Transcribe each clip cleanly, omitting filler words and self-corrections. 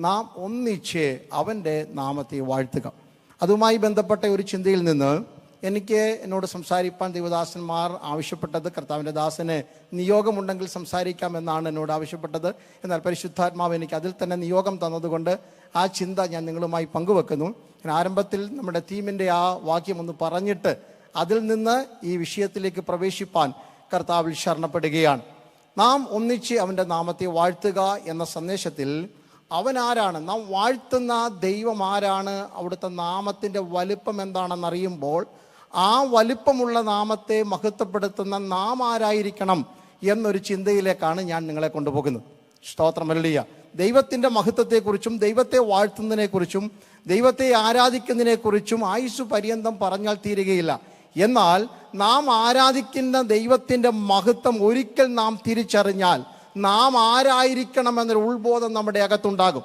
നാം ഒന്നിച്ച് അവൻ്റെ നാമത്തെ വാഴ്ത്തുക. അതുമായി ബന്ധപ്പെട്ട ഒരു ചിന്തയിൽ നിന്ന് എന്നോട് സംസാരിപ്പാൻ ദൈവദാസന്മാർ ആവശ്യപ്പെട്ടത്, കർത്താവിൻ്റെ ദാസന് നിയോഗമുണ്ടെങ്കിൽ സംസാരിക്കാമെന്നാണ് എന്നോട് ആവശ്യപ്പെട്ടത്. എന്നാൽ പരിശുദ്ധാത്മാവ് എനിക്ക് അതിൽ തന്നെ നിയോഗം തന്നതുകൊണ്ട് ആ ചിന്ത ഞാൻ നിങ്ങളുമായി പങ്കുവെക്കുന്നു. ഞാൻ ആരംഭത്തിൽ നമ്മുടെ ടീമിൻ്റെ ആ വാക്യം ഒന്ന് പറഞ്ഞിട്ട് അതിൽ നിന്ന് ഈ വിഷയത്തിലേക്ക് പ്രവേശിപ്പാൻ കർത്താവിൽ ശരണപ്പെടുകയാണ്. നാം ഒന്നിച്ച് അവൻ്റെ നാമത്തെ വാഴ്ത്തുക എന്ന സന്ദേശത്തിൽ അവൻ ആരാണ്, നാം വാഴ്ത്തുന്ന ദൈവം ആരാണ്, അവിടുത്തെ നാമത്തിൻ്റെ വലിപ്പം എന്താണെന്നറിയുമ്പോൾ ആ വലിപ്പമുള്ള നാമത്തെ മഹത്വപ്പെടുത്തുന്ന നാം ആരായിരിക്കണം എന്നൊരു ചിന്തയിലേക്കാണ് ഞാൻ നിങ്ങളെ കൊണ്ടുപോകുന്നത്. സ്തോത്രം, ഹല്ലേലൂയ. ദൈവത്തിൻ്റെ മഹത്വത്തെക്കുറിച്ചും ദൈവത്തെ വാഴ്ത്തുന്നതിനെക്കുറിച്ചും ദൈവത്തെ ആരാധിക്കുന്നതിനെക്കുറിച്ചും ആയുസ്സു പര്യന്തം പറഞ്ഞാൽ തീരുകയില്ല. എന്നാൽ നാം ആരാധിക്കുന്ന ദൈവത്തിൻ്റെ മഹത്വം ഒരിക്കൽ നാം തിരിച്ചറിഞ്ഞാൽ നാം ആരായിരിക്കണം എന്നൊരു ഉൾബോധം നമ്മുടെ അകത്തുണ്ടാകും.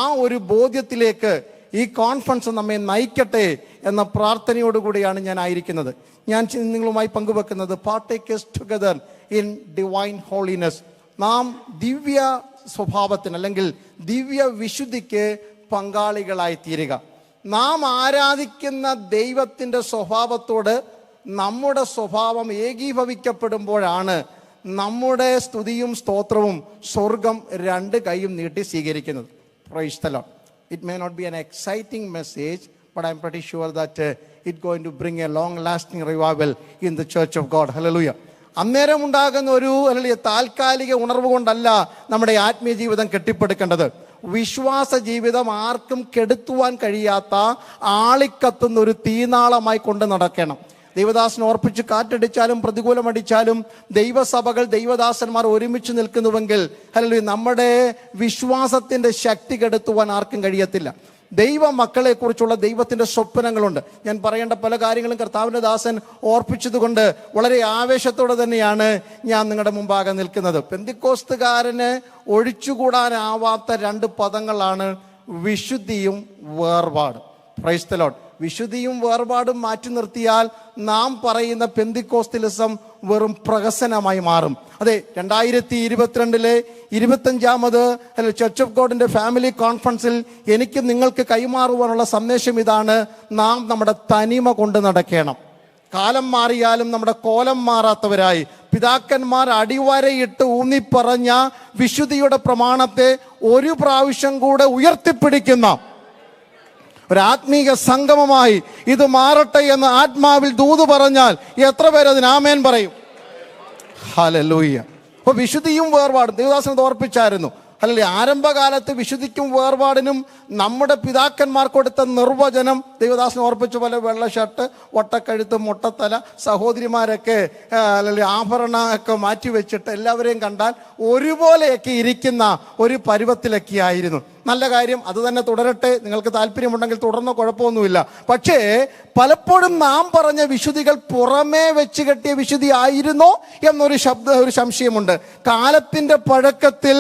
ആ ഒരു ബോധ്യത്തിലേക്ക് ഈ കോൺഫറൻസ് നമ്മെ നയിക്കട്ടെ എന്ന പ്രാർത്ഥനയോടുകൂടിയാണ് ഞാൻ ആയിരിക്കുന്നത്. ഞാൻ നിങ്ങളുമായി പങ്കുവെക്കുന്നത് partakers together in divine holiness. നാം ദിവ്യ സ്വഭാവത്തിന് അല്ലെങ്കിൽ ദിവ്യ വിശുദ്ധിക്ക് പങ്കാളികളായി തീരുക. നാം ആരാധിക്കുന്ന ദൈവത്തിൻ്റെ സ്വഭാവത്തോട് നമ്മുടെ സ്വഭാവം ഏകീഭവിക്കപ്പെടുമ്പോഴാണ് നമ്മുടെ സ്തുതിയും സ്തോത്രവും സ്വർഗം രണ്ട് കൈയും നീട്ടി സ്വീകരിക്കുന്നത്. Price the Lord. It may not be an exciting message, but I'm pretty sure that it's going to bring a long-lasting revival in the church of God. Hallelujah. അന്നേരം ഉണ്ടാകുന്ന ഒരു താൽക്കാലിക ഉണർവ് കൊണ്ടല്ല നമ്മുടെ ആത്മീയ ജീവിതം കെട്ടിപ്പടുക്കേണ്ടത്. വിശ്വാസ ജീവിതം ആർക്കും കെടുത്തുവാൻ കഴിയാത്ത ആളിക്കത്തുന്ന ഒരു തീനാളമായി കൊണ്ട് നടക്കണം. ദൈവദാസൻ ഓർപ്പിച്ച് കാറ്റടിച്ചാലും പ്രതികൂലമടിച്ചാലും ദൈവസഭകൾ ദൈവദാസന്മാർ ഒരുമിച്ച് നിൽക്കുന്നുവെങ്കിൽ ഹല്ലേലൂയ, നമ്മുടെ വിശ്വാസത്തിൻ്റെ ശക്തി കെടുത്തുവാൻ ആർക്കും കഴിയത്തില്ല. ദൈവ മക്കളെ കുറിച്ചുള്ള ദൈവത്തിൻ്റെ സ്വപ്നങ്ങളുണ്ട്. ഞാൻ പറയേണ്ട പല കാര്യങ്ങളും കർത്താവിൻ്റെ ദാസൻ ഓർപ്പിച്ചതുകൊണ്ട് വളരെ ആവേശത്തോടെ തന്നെയാണ് ഞാൻ നിങ്ങളുടെ മുമ്പാകെ നിൽക്കുന്നത്. പെന്തിക്കോസ്തുകാരന് ഒഴിച്ചുകൂടാനാവാത്ത രണ്ട് പദങ്ങളാണ് വിശുദ്ധിയും വേർപാടും. Price the Lord. വിശുദ്ധിയും വേർപാടും മാറ്റി നിർത്തിയാൽ നാം പറയുന്ന പെന്തിക്കോസ്തലിസം വെറും പ്രഹസനമായി മാറും. അതെ, 2022 25ാമത് ചർച്ച് ഓഫ് ഗോഡിന്റെ ഫാമിലി കോൺഫറൻസിൽ എനിക്ക് നിങ്ങൾക്ക് കൈമാറുവാനുള്ള സന്ദേശം ഇതാണ്: നാം നമ്മുടെ തനിമ കൊണ്ട് നടക്കണം. കാലം മാറിയാലും നമ്മുടെ കോലം മാറാത്തവരായി പിതാക്കന്മാർ അടിവരയിട്ട് ഊന്നിപ്പറഞ്ഞ വിശുദ്ധിയുടെ പ്രമാണത്തെ ഒരു പ്രാവശ്യം കൂടെ ഉയർത്തിപ്പിടിക്കുന്ന ഒരാത്മീക സംഗമമായി ഇത് മാറട്ടെ എന്ന് ആത്മാവിൽ ദൂത് പറഞ്ഞാൽ എത്ര പേരതിന് ആമേൻ പറയും? ഹല്ലേലൂയ. അപ്പോൾ വിശുദ്ധിയും വേർപാടും ദൈവദാസൻ ഓർപ്പിച്ചായിരുന്നു. അല്ലെങ്കിൽ ആരംഭകാലത്ത് വിശുദ്ധിക്കും വേർപാടിനും നമ്മുടെ പിതാക്കന്മാർ കൊടുത്ത നിർവചനം ദൈവദാസൻ ഓർപ്പിച്ച പോലെ വെള്ള ഷർട്ട്, ഒട്ടക്കഴുത്ത്, മുട്ടത്തല, സഹോദരിമാരൊക്കെ അല്ലെങ്കിൽ ആഭരണമൊക്കെ മാറ്റി വെച്ചിട്ട് എല്ലാവരെയും കണ്ടാൽ ഒരുപോലെയൊക്കെ ഇരിക്കുന്ന ഒരു പരുവത്തിലൊക്കെ ആയിരുന്നു. നല്ല കാര്യം, അത് തന്നെ തുടരട്ടെ. നിങ്ങൾക്ക് താല്പര്യമുണ്ടെങ്കിൽ തുടർന്ന് കുഴപ്പമൊന്നുമില്ല. പക്ഷേ പലപ്പോഴും നാം പറഞ്ഞ വിശുദ്ധികൾ പുറമേ വെച്ച് കെട്ടിയ വിശുദ്ധി ആയിരുന്നോ എന്നൊരു ഒരു സംശയമുണ്ട്. കാലത്തിൻ്റെ പഴക്കത്തിൽ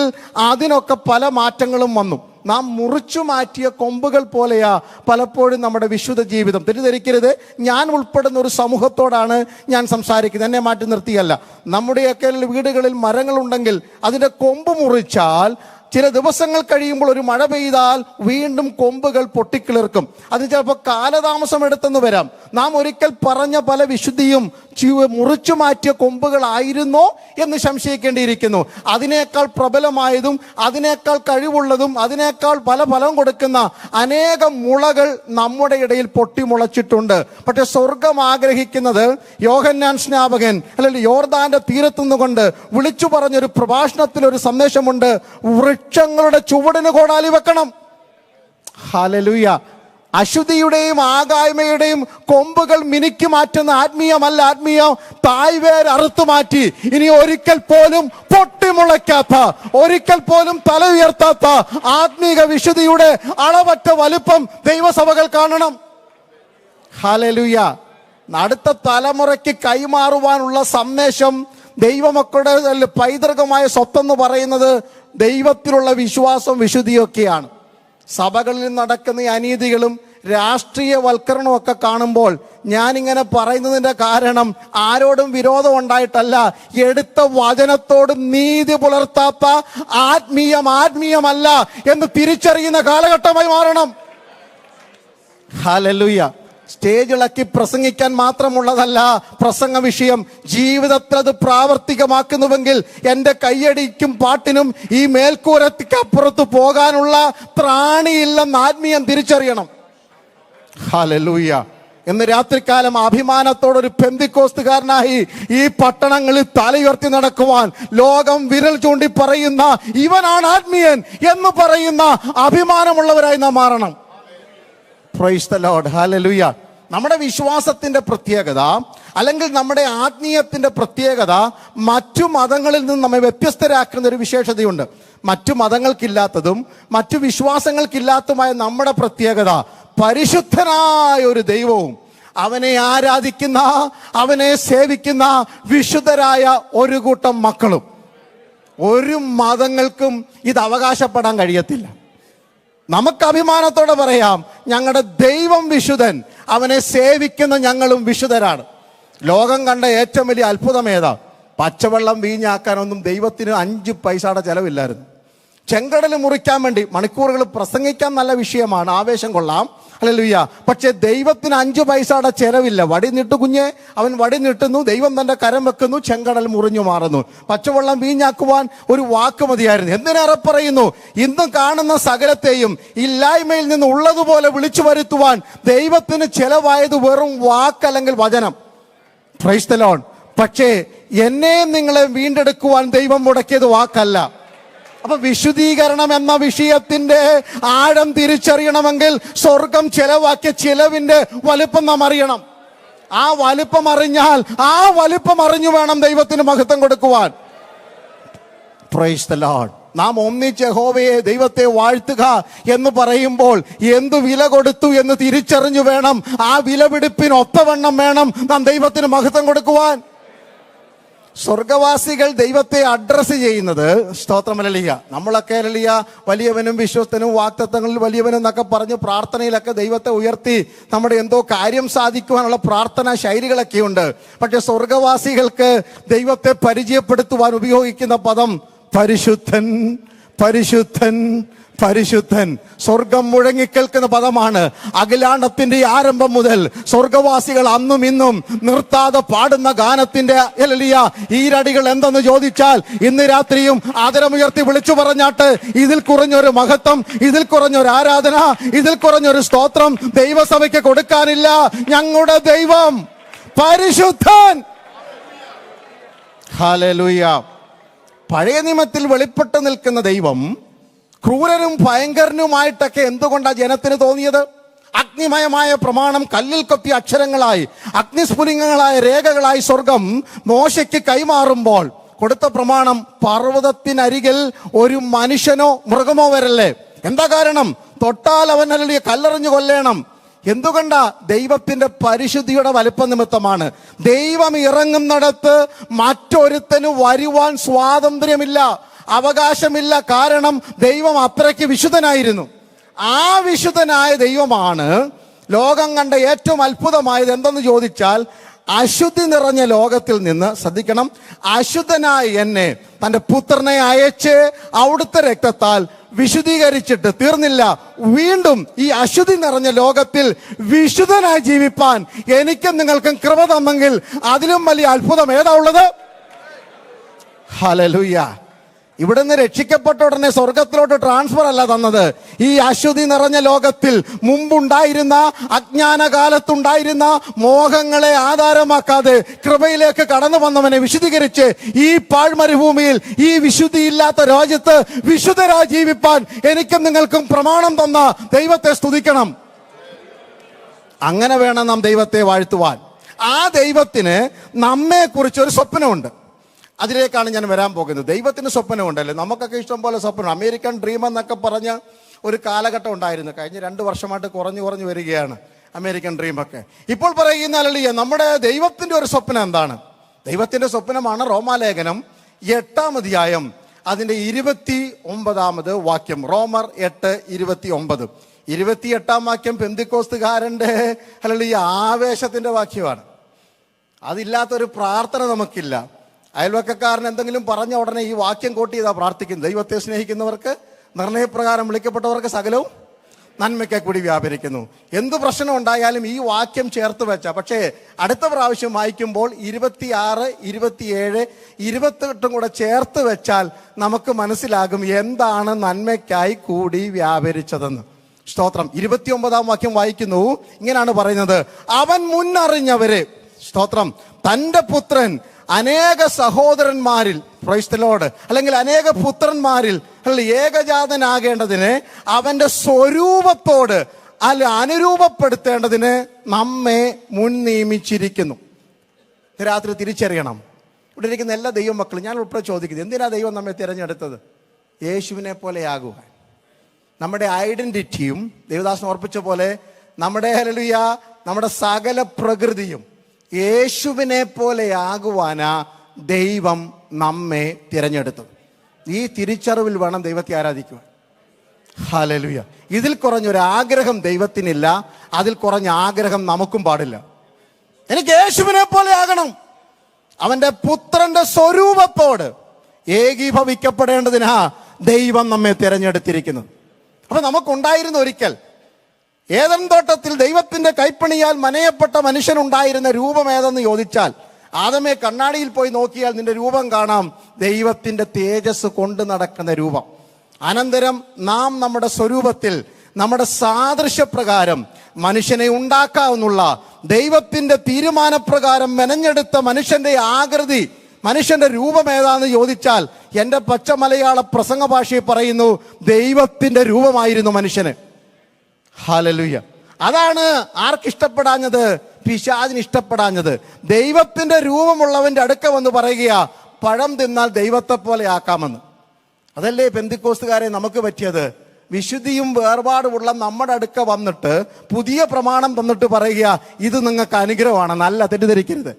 അതിനൊക്കെ പല മാറ്റങ്ങളും വന്നു. നാം മുറിച്ചു മാറ്റിയ കൊമ്പുകൾ പോലെയാ പലപ്പോഴും നമ്മുടെ വിശുദ്ധ ജീവിതം. തെറ്റിദ്ധരിക്കരുത്, ഞാൻ ഉൾപ്പെടുന്ന ഒരു സമൂഹത്തോടാണ് ഞാൻ സംസാരിക്കുന്നത്, എന്നെ മാറ്റി നിർത്തിയല്ല. നമ്മുടെയൊക്കെ വീടുകളിൽ മരങ്ങളുണ്ടെങ്കിൽ അതിൻ്റെ കൊമ്പ് മുറിച്ചാൽ ചില ദിവസങ്ങൾ കഴിയുമ്പോൾ ഒരു മഴ പെയ്താൽ വീണ്ടും കൊമ്പുകൾ പൊട്ടിക്കിളിർക്കും. അതിന് ചിലപ്പോൾ കാലതാമസം എടുത്തെന്ന് വരാം. നാം ഒരിക്കൽ പറഞ്ഞ പല വിശുദ്ധിയും മുറിച്ചു മാറ്റിയ കൊമ്പുകളായിരുന്നോ എന്ന് സംശയിക്കേണ്ടിയിരിക്കുന്നു. അതിനേക്കാൾ പ്രബലമായതും അതിനേക്കാൾ കഴിവുള്ളതും അതിനേക്കാൾ പല ഫലം കൊടുക്കുന്ന അനേകം മുളകൾ നമ്മുടെ ഇടയിൽ പൊട്ടിമുളച്ചിട്ടുണ്ട്. പക്ഷെ സ്വർഗം ആഗ്രഹിക്കുന്നത്, യോഹന്നാൻ സ്നാപകൻ അല്ലെങ്കിൽ യോർദാന്റെ തീരത്തുനിന്നുകൊണ്ട് വിളിച്ചു പറഞ്ഞൊരു പ്രഭാഷണത്തിൽ ഒരു സന്ദേശമുണ്ട്: വൃക്ഷങ്ങളുടെ ചുവടിന് കോടാലി വെക്കണം. ഹല്ലേലൂയ. അശുദ്ധിയുടെയും ആകായ്മയുടെയും കൊമ്പുകൾ മിനുക്കി മാറ്റുന്ന ആത്മീയമല്ല ആത്മീയം. തായ്വേർ അറുത്തു മാറ്റി ഇനി ഒരിക്കൽ പോലും പൊട്ടിമുളയ്ക്കാത്ത, ഒരിക്കൽ പോലും തല ഉയർത്താത്ത ആത്മീക വിശുദ്ധിയുടെ അളവറ്റ വലുപ്പം ദൈവസഭകൾ കാണണം. ഹല്ലേലൂയ. അടുത്ത തലമുറയ്ക്ക് കൈമാറുവാനുള്ള സന്ദേശം ദൈവമക്കളുടെ പൈതൃകമായ സ്വത്തെന്ന് പറയുന്നത് ദൈവത്തിലുള്ള വിശ്വാസം, വിശുദ്ധിയൊക്കെയാണ്. സഭകളിൽ നടക്കുന്ന അനീതികളും രാഷ്ട്രീയവൽക്കരണമൊക്കെ കാണുമ്പോൾ ഞാനിങ്ങനെ പറയുന്നതിൻ്റെ കാരണം ആരോടും വിരോധം ഉണ്ടായിട്ടല്ല. എടുത്ത വചനത്തോട് നീതി പുലർത്താത്ത ആത്മീയമല്ല എന്ന് തിരിച്ചറിയുന്ന കാലഘട്ടമായി മാറണം. ഹല്ലേലൂയ. സ്റ്റേജിളക്കി പ്രസംഗിക്കാൻ മാത്രമുള്ളതല്ല പ്രസംഗ വിഷയം. ജീവിതത്തിൽ അത് പ്രാവർത്തികമാക്കുന്നുവെങ്കിൽ എൻ്റെ കയ്യടിക്കും പാട്ടിനും ഈ മേൽക്കൂരത്തിക്കപ്പുറത്ത് പോകാനുള്ള ത്രാണിയില്ലെന്ന് ആത്മീയം തിരിച്ചറിയണം. ഹല്ലേലൂയ. ഇന്ന് രാത്രികാലം അഭിമാനത്തോടൊരു പെന്തിക്കോസ്തുകാരനായി ഈ പട്ടണങ്ങളിൽ തലയുയർത്തി നടക്കുവാൻ ലോകം വിരൽ ചൂണ്ടി പറയുന്ന ഇവനാണ് ആത്മീയൻ എന്ന് പറയുന്ന അഭിമാനമുള്ളവരായി നാം മാറണം. Price the Lord. ഹല്ലേലൂയ. നമ്മുടെ വിശ്വാസത്തിന്റെ പ്രത്യേകത അല്ലെങ്കിൽ നമ്മുടെ ആത്മീയത്തിന്റെ പ്രത്യേകത മറ്റു മതങ്ങളിൽ നിന്ന് നമ്മെ വ്യത്യസ്തരാക്കുന്ന ഒരു വിശേഷതയുണ്ട്. മറ്റു മതങ്ങൾക്കില്ലാത്തതും മറ്റു വിശ്വാസങ്ങൾക്കില്ലാത്തതുമായ നമ്മുടെ പ്രത്യേകത പരിശുദ്ധനായ ഒരു ദൈവവും അവനെ ആരാധിക്കുന്ന അവനെ സേവിക്കുന്ന വിശുദ്ധരായ ഒരു കൂട്ടം മക്കളും. ഒരു മതങ്ങൾക്കും ഇത് അവകാശപ്പെടാൻ കഴിയത്തില്ല. നമുക്ക് അഭിമാനത്തോടെ പറയാം, ഞങ്ങളുടെ ദൈവം വിശുദ്ധൻ, അവനെ സേവിക്കുന്ന ഞങ്ങളും വിശുദ്ധരാണ്. ലോകം കണ്ട ഏറ്റവും വലിയ അത്ഭുതം ഏതാ? പച്ചവെള്ളം വീഞ്ഞാക്കാനൊന്നും ദൈവത്തിന് 5 പൈസയുടെ ചെലവില്ലായിരുന്നു. ചെങ്കടൽ മുറിക്കാൻ വേണ്ടി മണിക്കൂറുകൾ പ്രസംഗിക്കാൻ നല്ല വിഷയമാണ്, ആവേശം കൊള്ളാം, ഹല്ലേലൂയ. പക്ഷെ ദൈവത്തിന് 5 പൈസയുടെ ചെലവില്ല. വടി നീട്ടു കുഞ്ഞെ, അവൻ വടി നീട്ടുന്നു, ദൈവം തന്റെ കരം വെക്കുന്നു, ചെങ്കടൽ മുറിഞ്ഞു മാറുന്നു. പച്ചവെള്ളം വീഞ്ഞാക്കുവാൻ ഒരു വാക്ക് മതിയായിരുന്നു. എന്തിനേറെ പറയുന്നു, ഇന്ന് കാണുന്ന സകലത്തെയും ഇല്ലായ്മയിൽ നിന്ന് ഉള്ളതുപോലെ വിളിച്ചു വരുത്തുവാൻ ദൈവത്തിന് ചെലവായത് വെറും വാക്കല്ലെങ്കിൽ വചനം. Price the Lord. പക്ഷേ എന്നെയും നിങ്ങളെ വീണ്ടെടുക്കുവാൻ ദൈവം മുടക്കിയത് വാക്കല്ല. അപ്പൊ വിശുദ്ധീകരണം എന്ന വിഷയത്തിന്റെ ആഴം തിരിച്ചറിയണമെങ്കിൽ സ്വർഗം ചെലവാക്കിയ ചെലവിന്റെ വലിപ്പം നാം അറിയണം. ആ വലിപ്പം അറിഞ്ഞാൽ ആ വലിപ്പം അറിഞ്ഞു വേണം ദൈവത്തിന് മഹത്വം കൊടുക്കുവാൻ. Price the Lord. നാം ഒന്നിച്ച് യഹോവയെ ദൈവത്തെ വാഴ്ത്തുക എന്ന് പറയുമ്പോൾ എന്തു വില കൊടുത്തു എന്ന് തിരിച്ചറിഞ്ഞു വേണം. ആ വിലപിടിപ്പിന് ഒത്തവണ്ണം വേണം നാം ദൈവത്തിന് മഹത്വം കൊടുക്കുവാൻ. സ്വർഗവാസികൾ ദൈവത്തെ അഡ്രസ് ചെയ്യുന്നത് സ്തോത്രം ഹല്ലേലൂയ. നമ്മളൊക്കെ ഹല്ലേലൂയ വലിയവനും വിശ്വസ്തനും വാഗ്ദത്തങ്ങളിൽ വലിയവനും എന്നൊക്കെ പറഞ്ഞ് പ്രാർത്ഥനയിലൊക്കെ ദൈവത്തെ ഉയർത്തി നമ്മുടെ എന്തോ കാര്യം സാധിക്കുവാനുള്ള പ്രാർത്ഥനാ ശൈലികളൊക്കെ ഉണ്ട്. പക്ഷെ സ്വർഗവാസികൾക്ക് ദൈവത്തെ പരിചയപ്പെടുത്തുവാൻ ഉപയോഗിക്കുന്ന പദം പരിശുദ്ധൻ, പരിശുദ്ധൻ, പരിശുദ്ധൻ. സ്വർഗം മുഴങ്ങിക്കേൾക്കുന്ന പദമാണ്. അഖിലാണ്ടത്തിന്റെ ആരംഭം മുതൽ സ്വർഗവാസികൾ അന്നും ഇന്നും നിർത്താതെ പാടുന്ന ഗാനത്തിന്റെ ഹല്ലേലൂയ ഈരടികൾ എന്തെന്ന് ചോദിച്ചാൽ ഇന്ന് രാത്രിയും ആദരമുയർത്തി വിളിച്ചു പറഞ്ഞാട്ട് ഇതിൽ കുറഞ്ഞൊരു മഹത്വം, ഇതിൽ കുറഞ്ഞൊരു ആരാധന, ഇതിൽ കുറഞ്ഞൊരു സ്തോത്രം ദൈവസഭയ്ക്ക് കൊടുക്കാനില്ല. ഞങ്ങളുടെ ദൈവം പരിശുദ്ധൻ. ഹല്ലേലൂയ. പഴയ നിയമത്തിൽ വെളിപ്പെട്ട് നിൽക്കുന്ന ദൈവം ക്രൂരനും ഭയങ്കരനുമായിട്ടൊക്കെ എന്തുകൊണ്ടാണ് ജനത്തിന് തോന്നിയത്? അഗ്നിമയമായ പ്രമാണം കല്ലിൽ കൊത്തിയ അക്ഷരങ്ങളായി അഗ്നിസ്ഫുലിംഗങ്ങളായ രേഖകളായി സ്വർഗം മോശയ്ക്ക് കൈമാറുമ്പോൾ കൊടുത്ത പ്രമാണം പർവ്വതത്തിനരികിൽ ഒരു മനുഷ്യനോ മൃഗമോ വരല്ലേ. എന്താ കാരണം? തൊട്ടാൽ അവൻ അല്ലെങ്കിൽ കല്ലെറിഞ്ഞു കൊല്ലേണം. എന്തുകൊണ്ടാ? ദൈവത്തിന്റെ പരിശുദ്ധിയുടെ വലിപ്പ നിമിത്തമാണ്. ദൈവം ഇറങ്ങുന്നിടത്ത് മറ്റൊരുത്തന് വരുവാൻ സ്വാതന്ത്ര്യമില്ല, അവകാശമില്ല. കാരണം ദൈവം അത്രയ്ക്ക് വിശുദ്ധനായിരുന്നു. ആ വിശുദ്ധനായ ദൈവമാണ് ലോകം കണ്ട ഏറ്റവും അത്ഭുതമായത് എന്തെന്ന് ചോദിച്ചാൽ അശുദ്ധി നിറഞ്ഞ ലോകത്തിൽ നിന്ന്, ശ്രദ്ധിക്കണം, അശുദ്ധനായ എന്നെ തന്റെ പുത്രനെ അയച്ച് അവിടുത്തെ രക്തത്താൽ വിശുദ്ധീകരിച്ചിട്ട് തീർന്നില്ല. വീണ്ടും ഈ അശുദ്ധി നിറഞ്ഞ ലോകത്തിൽ വിശുദ്ധനായി ജീവിപ്പാൻ എനിക്കും നിങ്ങൾക്കും കൃപ തന്നെങ്കിൽ അതിലും വലിയ അത്ഭുതം ഏതാ ഉള്ളത്? ഹല്ലേലൂയ. ഇവിടുന്ന് രക്ഷിക്കപ്പെട്ട ഉടനെ സ്വർഗത്തിലോട്ട് ട്രാൻസ്ഫർ അല്ല തന്നത്. ഈ അശുദ്ധി നിറഞ്ഞ ലോകത്തിൽ മുമ്പുണ്ടായിരുന്ന അജ്ഞാനകാലത്തുണ്ടായിരുന്ന മോഹങ്ങളെ ആധാരമാക്കാതെ കൃപയിലേക്ക് കടന്നു വന്നവനെ വിശുദ്ധീകരിച്ച് ഈ പാഴ്മരുഭൂമിയിൽ ഈ വിശുദ്ധിയില്ലാത്ത രാജ്യത്ത് വിശുദ്ധരായി ജീവിപ്പാൻ എനിക്കും നിങ്ങൾക്കും പ്രമാണം തന്ന ദൈവത്തെ സ്തുതിക്കണം. അങ്ങനെ വേണം നാം ദൈവത്തെ വാഴ്ത്തുവാൻ. ആ ദൈവത്തിന് നമ്മെ കുറിച്ചൊരു സ്വപ്നമുണ്ട്. അതിലേക്കാണ് ഞാൻ വരാൻ പോകുന്നത്. ദൈവത്തിന് സ്വപ്നമുണ്ടല്ലേ? നമുക്കൊക്കെ ഇഷ്ടം പോലെ സ്വപ്നം. അമേരിക്കൻ ഡ്രീം എന്നൊക്കെ പറഞ്ഞ ഒരു കാലഘട്ടം ഉണ്ടായിരുന്നു. കഴിഞ്ഞ 2 വർഷമായിട്ട് കുറഞ്ഞു വരികയാണ് അമേരിക്കൻ ഡ്രീമൊക്കെ. ഇപ്പോൾ പറയുന്ന ഹല്ലേലൂയ നമ്മുടെ ദൈവത്തിന്റെ ഒരു സ്വപ്നം എന്താണ്? ദൈവത്തിന്റെ സ്വപ്നമാണ് റോമാലേഖനം 8-ാം അധ്യായം അതിന്റെ 29-ാമത് വാക്യം. റോമർ 8:29. 28-ാം വാക്യം പെന്തിക്കോസ്തുകാരൻ്റെ അല്ലെങ്കിൽ ഈ ആവേശത്തിൻ്റെ വാക്യമാണ്. അതില്ലാത്തൊരു പ്രാർത്ഥന നമുക്കില്ല. അയൽവക്കക്കാരൻ എന്തെങ്കിലും പറഞ്ഞ ഉടനെ ഈ വാക്യം കോട്ട് ചെയ്താൽ പ്രാർത്ഥിക്കുന്നത്. ദൈവത്തെ സ്നേഹിക്കുന്നവർക്ക് നിർണയപ്രകാരം വിളിക്കപ്പെട്ടവർക്ക് സകലവും നന്മയ്ക്ക് കൂടി വ്യാപരിക്കുന്നു. എന്ത് പ്രശ്നം ഉണ്ടായാലും ഈ വാക്യം ചേർത്ത് വെച്ച, പക്ഷേ അടുത്ത പ്രാവശ്യം വായിക്കുമ്പോൾ 26, 27, 28 കൂടെ ചേർത്ത് വെച്ചാൽ നമുക്ക് മനസ്സിലാകും എന്താണ് നന്മയ്ക്കായി കൂടി വ്യാപരിച്ചതെന്ന്. സ്തോത്രം. 29-ാം വാക്യം വായിക്കുന്നു, ഇങ്ങനെയാണ് പറയുന്നത്: അവൻ മുന്നറിഞ്ഞവരെ, സ്തോത്രം, തൻ്റെ പുത്രൻ അനേക സഹോദരന്മാരിൽ, പ്രൈസ് ദി ലോർഡ്, അല്ലെങ്കിൽ അനേക പുത്രന്മാരിൽ ഏകജാതനാകേണ്ടതിന് അവന്റെ സ്വരൂപത്തോട് അനുരൂപപ്പെടുത്തേണ്ടതിന് നമ്മെ മുൻ നിയമിച്ചിരിക്കുന്നു. രാത്രി തിരിച്ചറിയണം. ഇവിടെ ഇരിക്കുന്ന എല്ലാ ദൈവ മക്കളും, ഞാൻ ഉൾപ്പെടെ ചോദിക്കുന്നത്, എന്തിനാ ദൈവം നമ്മെ തിരഞ്ഞെടുത്തത്? യേശുവിനെ പോലെയാകുവാൻ. നമ്മുടെ ഐഡന്റിറ്റിയും ദേവദാസൻ ഓർപ്പിച്ച പോലെ നമ്മുടെ സകല പ്രകൃതിയും യേശുവിനെ പോലെയാകുവാനാ ദൈവം നമ്മെ തിരഞ്ഞെടുത്തത്. ഈ തിരിച്ചറിവിൽ വേണം ദൈവത്തെ ആരാധിക്കുവാൻ. ഹല്ലേലൂയ. ഇതിൽ കുറഞ്ഞൊരു ആഗ്രഹം ദൈവത്തിനില്ല, അതിൽ കുറഞ്ഞ ആഗ്രഹം നമുക്കും പാടില്ല. എനിക്ക് യേശുവിനെ പോലെ ആകണം. അവന്റെ പുത്രന്റെ സ്വരൂപത്തോട് ഏകീഭവിക്കപ്പെടേണ്ടതിനാ ദൈവം നമ്മെ തിരഞ്ഞെടുത്തിരിക്കുന്നത്. അപ്പൊ നമുക്കുണ്ടായിരുന്ന ഒരിക്കൽ ഏദൻ തോട്ടത്തിൽ ദൈവത്തിന്റെ കൈപ്പണിയാൽ മനയപ്പെട്ട മനുഷ്യനുണ്ടായിരുന്ന രൂപം ഏതെന്ന് ചോദിച്ചാൽ, ആദമേ കണ്ണാടിയിൽ പോയി നോക്കിയാൽ നിന്റെ രൂപം കാണാം, ദൈവത്തിന്റെ തേജസ് കൊണ്ട് നടക്കുന്ന രൂപം. അനന്തരം നാം നമ്മുടെ സ്വരൂപത്തിൽ നമ്മുടെ സാദൃശ്യപ്രകാരം മനുഷ്യനെ ഉണ്ടാക്കാവുന്നുള്ള ദൈവത്തിന്റെ തീരുമാനപ്രകാരം മെനഞ്ഞെടുത്ത മനുഷ്യന്റെ ആകൃതി, മനുഷ്യന്റെ രൂപം ഏതാന്ന് ചോദിച്ചാൽ എൻ്റെ പച്ച മലയാള പ്രസംഗ ഭാഷയിൽ പറയുന്നു, ദൈവത്തിന്റെ രൂപമായിരുന്നു മനുഷ്യന്. ഹല്ലേലൂയ. അതാണ് ആർക്കിഷ്ടപ്പെടാഞ്ഞത്? പിശാചിന് ഇഷ്ടപ്പെടാഞ്ഞത്. ദൈവത്തിന്റെ രൂപമുള്ളവന്റെ അടുക്ക വന്ന് പറയുക, പഴം തിന്നാൽ ദൈവത്തെ പോലെ ആക്കാമെന്ന്. അതല്ലേ പെന്തിക്കോസ്തുകാരെ നമുക്ക് പറ്റിയത്? വിശുദ്ധിയും വേർപാടുമുള്ള നമ്മുടെ അടുക്ക വന്നിട്ട് പുതിയ പ്രമാണം തന്നിട്ട് പറയുക, ഇത് നിങ്ങൾക്ക് അനുഗ്രഹമാണ്. നല്ല തെറ്റിദ്ധരിക്കരുത്.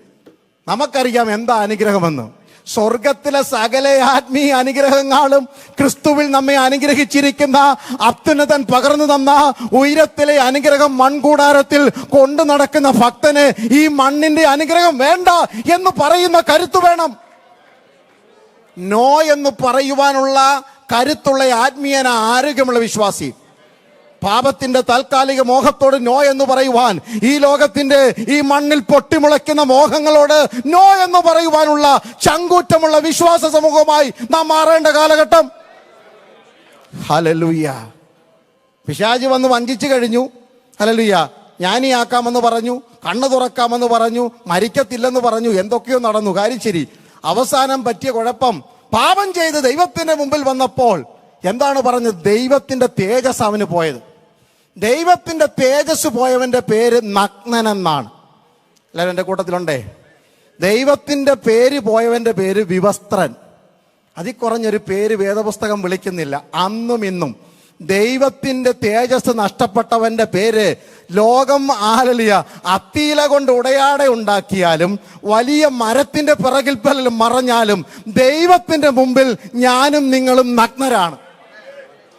നമുക്കറിയാം എന്താ അനുഗ്രഹമെന്ന്. സ്വർഗത്തിലെ സകല ആത്മീയ അനുഗ്രഹങ്ങളും ക്രിസ്തുവിൽ നമ്മെ അനുഗ്രഹിച്ചിരിക്കുന്ന അത്യുന്നതൻ പകർന്നു തന്ന ഉയരത്തിലെ അനുഗ്രഹം മൺകൂടാരത്തിൽ കൊണ്ടു നടക്കുന്ന ഭക്തന് ഈ മണ്ണിന്റെ അനുഗ്രഹം വേണ്ട എന്ന് പറയുന്ന കരുത്ത് വേണം. നോ എന്ന് പറയുവാനുള്ള കരുത്തുള്ള ആത്മീയന ആരോഗ്യമുള്ള വിശ്വാസി. പാപത്തിന്റെ താൽക്കാലിക മോഹത്തോട് നോ എന്ന് പറയുവാൻ, ഈ ലോകത്തിന്റെ ഈ മണ്ണിൽ പൊട്ടിമുളയ്ക്കുന്ന മോഹങ്ങളോട് നോ എന്ന് പറയുവാനുള്ള ചങ്കൂറ്റമുള്ള വിശ്വാസ സമൂഹമായി നാം മാറേണ്ട കാലഘട്ടം. ഹല്ലേലൂയ. പിശാച് വന്ന് വഞ്ചിച്ചു കഴിഞ്ഞു. ഹല്ലേലൂയ. ജ്ഞാനിയാക്കാമെന്ന് പറഞ്ഞു, കണ്ണ് തുറക്കാമെന്ന് പറഞ്ഞു, മരിക്കത്തില്ലെന്ന് പറഞ്ഞു, എന്തൊക്കെയോ നടന്നു. കാര്യം ശരി. അവസാനം പറ്റിയ കുഴപ്പം, പാപം ചെയ്ത് ദൈവത്തിന്റെ മുമ്പിൽ വന്നപ്പോൾ എന്താണ് പറഞ്ഞത്? ദൈവത്തിന്റെ തേജസ് അവന് പോയത്. ദൈവത്തിന്റെ തേജസ് പോയവന്റെ പേര് നഗ്നൻ എന്നാണ്. എല്ലാവരും എൻ്റെ കൂട്ടത്തിലുണ്ടേ? ദൈവത്തിന്റെ പേര് പോയവന്റെ പേര് വിവസ്ത്രൻ. അതിൽ കുറഞ്ഞൊരു പേര് വേദപുസ്തകം വിളിക്കുന്നില്ല. അന്നും ഇന്നും ദൈവത്തിന്റെ തേജസ് നഷ്ടപ്പെട്ടവന്റെ പേര് ലോകം അത്തീല കൊണ്ട് ഉടയാടെ ഉണ്ടാക്കിയാലും വലിയ മരത്തിന്റെ പിറകിൽ പലരും മറഞ്ഞാലും ദൈവത്തിന്റെ മുമ്പിൽ ഞാനും നിങ്ങളും നഗ്നരാണ്.